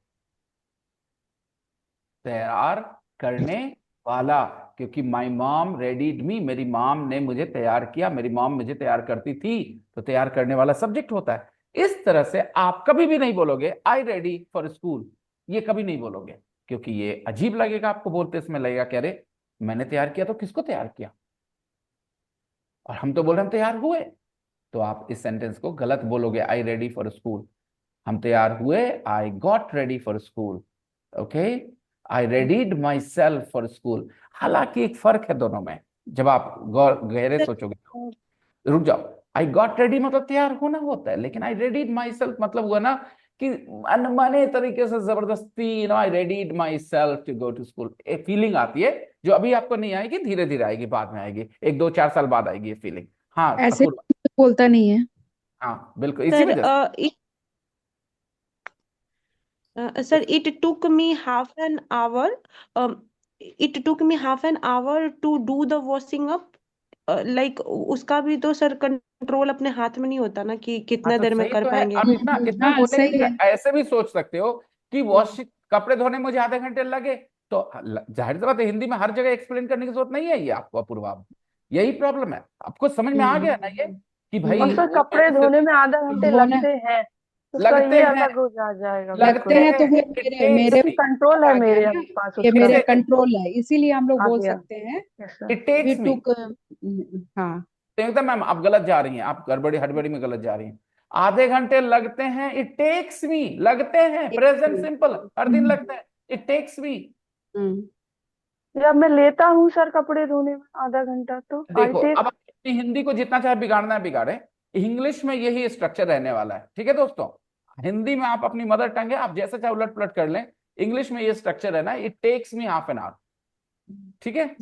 तैयार करने वाला। क्योंकि माई मॉम रेडीड मी, मेरी मॉम ने मुझे तैयार किया, मेरी मॉम मुझे तैयार करती थी, तो तैयार करने वाला सब्जेक्ट होता है। इस तरह से आप कभी भी नहीं बोलोगे आई रेडी फॉर स्कूल, ये कभी नहीं बोलोगे, क्योंकि ये अजीब लगेगा आपको बोलते, इसमें लगेगा कि अरे मैंने तैयार किया तो किसको तैयार किया, और हम तो बोल रहे हम तैयार हुए। तो आप इस सेंटेंस को गलत बोलोगे, आई रेडी फॉर स्कूल, हम तैयार हुए, आई got ready for school. Okay, I readied my self for school. हालांकि एक फर्क है दोनों में, जब आप गहरे सोचोगे तो। रुक जाओ, आई गॉट रेडी मतलब तैयार होना होता है, लेकिन आई रेडीड माई सेल्फ मतलब हुआ ना कि अनमने तरीके से जबरदस्ती, I readied myself to go to school. एक फीलिंग आती है जो अभी आपको नहीं आएगी, धीरे धीरे आएगी, बाद में आएगी, 1-2-4 साल बाद आएगी ये फीलिंग। हाँ ऐसे अपूर्वा, बोलता नहीं है। हाँ बिल्कुल इसी Sir, वजह से। sir, it took me half an hour. Um, it took me half an hour to do the washing up. Like उसका भी तो सर कंट्रोल अपने हाथ में नहीं होता ना कि हाँ कितना तो देर में सही कर तो है, पाएंगे। आप इतना इतना हाँ बोलने सही के है। लिए ऐसे भी सोच सकते हो कि वॉश कपड़े धोने में मुझे आधे घंटे लगे, तो जाहिर सी बात है हिंदी में हर जगह एक्सप्लेन करने की जरूरत नहीं है ये आपको अपूर्वा। यही प्रॉब्लम है, आपको समझ में आ गया ना ये, कि भाई और सर कपड़े धोने में आधा घंटे धोने लगते हैं, तो उसका लगते ये हैं, अलग हो जाएगा। लगते लगते हैं तो हैं, फिर it मेरे takes मेरे क्योंकि कंट्रोल है आ गया मेरे ना, पास ये उसका। मेरे इसे कंट्रोल है, इसीलिए हम लोग आ बोल गया। सकते हैं yes sir. It we takes me. Took. हाँ संयुक्ता मैम आप गलत जा रही हैं, आप गड़बड़ी हड़बड़ी में गलत जा रही हैं। आधे घंटे लगते हैं, इट टेक्स मी, लगते हैं, प्रेजेंट सिंपल, हर दिन लगते हैं, इट टेक्स मी। जब मैं लेता हूँ सर कपड़े धोने में आधा घंटा, तो आई देखो टेक। अब आप अपनी हिंदी को जितना चाहे बिगाड़ना है बिगाड़े, इंग्लिश में यही स्ट्रक्चर रहने वाला है। ठीक है दोस्तों, हिंदी में आप अपनी मदर टंग है, आप जैसे चाहे उलट पलट कर लें, इंग्लिश में ये स्ट्रक्चर रहना है, it takes me half an hour. ठीक है,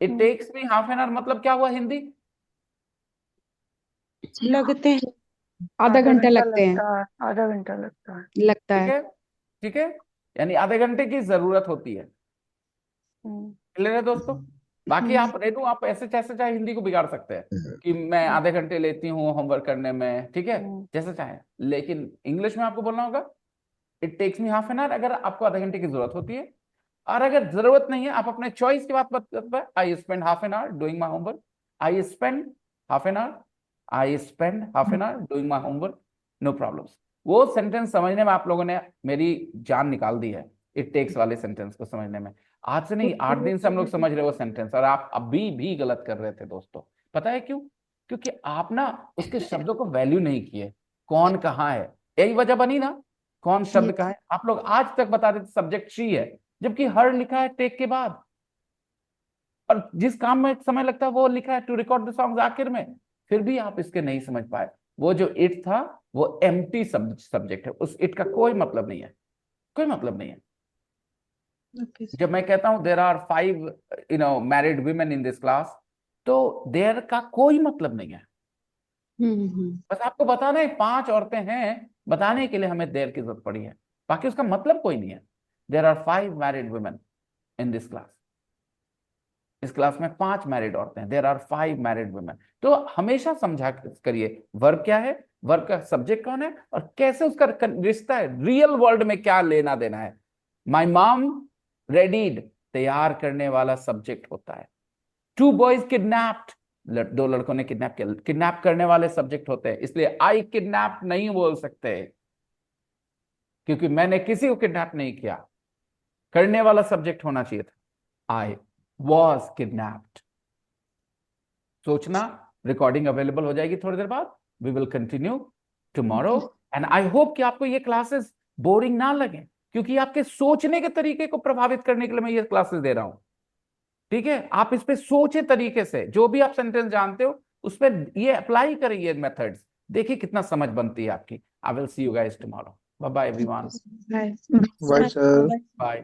it takes me half an hour मतलब क्या हुआ हिंदी, लगते हैं आधा घंटा लगते हैं, लगता है, आधा घंटा लगता है। लगता ठीक है। है, ठीक है, यानी आधे घंटे की जरूरत होती है। ले रहे दोस्तों, बाकी आप रेडू आप ऐसे जैसे चाहे हिंदी को बिगाड़ सकते हैं कि मैं आधे घंटे लेती हूँ होमवर्क करने में, ठीक है, जैसे चाहे, लेकिन इंग्लिश में आपको बोलना होगा it takes me half an hour, अगर आपको आधे घंटे की जरूरत होती है। और अगर जरूरत नहीं है, आप अपने चॉइस की बात करते हैं, I spend half an hour doing my homework, I spend half an hour, I spend half an hour doing my homework, no problems. वो सेंटेंस समझने में आप लोगों ने मेरी जान निकाल दी है, इट टेक्स वाले सेंटेंस को समझने में। आज से नहीं, 8 दिन से हम लोग समझ रहे वो सेंटेंस, और आप अभी भी गलत कर रहे थे दोस्तों। पता है क्यों? क्योंकि आप ना उसके शब्दों को वैल्यू नहीं किए। कौन कहाँ है, यही वजह बनी ना, कौन शब्द कहाँ है। आप लोग आज तक बता रहे थे सब्जेक्ट शी है, जबकि हर लिखा है टेक के बाद, और जिस काम में समय लगता है वो लिखा है टू रिकॉर्ड द सॉन्ग्स आखिर में। फिर भी आप इसके नहीं समझ पाए। वो जो इट था वो एम्प्टी सब्जेक्ट है, उस इट का कोई मतलब नहीं है, कोई मतलब नहीं है। जब मैं कहता हूं there are 5 married women in this class, तो देयर का कोई मतलब नहीं है। बस आपको बताना है 5 औरतें हैं, बताने के लिए हमें देयर की जरूरत पड़ी है, बाकी उसका मतलब कोई नहीं है। There are 5 married women in this class. इस क्लास में 5 मैरिड औरतें हैं, देयर आर 5 मैरिड वुमेन। तो हमेशा समझा करिए वर्ब क्या है, वर्ब का सब्जेक्ट कौन है, और कैसे उसका रिश्ता है रियल वर्ल्ड में, क्या लेना देना है। माई मॉम रेडीड, तैयार करने वाला सब्जेक्ट होता है। 2 बॉयज किडनैप्ड, 2 लड़कों ने किडनैप किया, किडनैप करने वाले सब्जेक्ट होते हैं। इसलिए आई किडनैप नहीं बोल सकते, क्योंकि मैंने किसी को किडनैप नहीं किया, करने वाला सब्जेक्ट होना चाहिए था। I was kidnapped. सोचना, रिकॉर्डिंग अवेलेबल हो जाएगी थोड़ी देर बाद। We will continue tomorrow, and I hope कि आपको ये क्लासेस बोरिंग ना लगे, क्योंकि आपके सोचने के तरीके को प्रभावित करने के लिए मैं ये क्लासेस दे रहा हूं। ठीक है, आप इस पे सोचे तरीके से, जो भी आप सेंटेंस जानते हो उस पर ये अप्लाई करिए मेथड्स, देखिए कितना समझ बनती है आपकी। I will see you guys tomorrow. Bye bye everyone. Bye. Bye sir. Bye.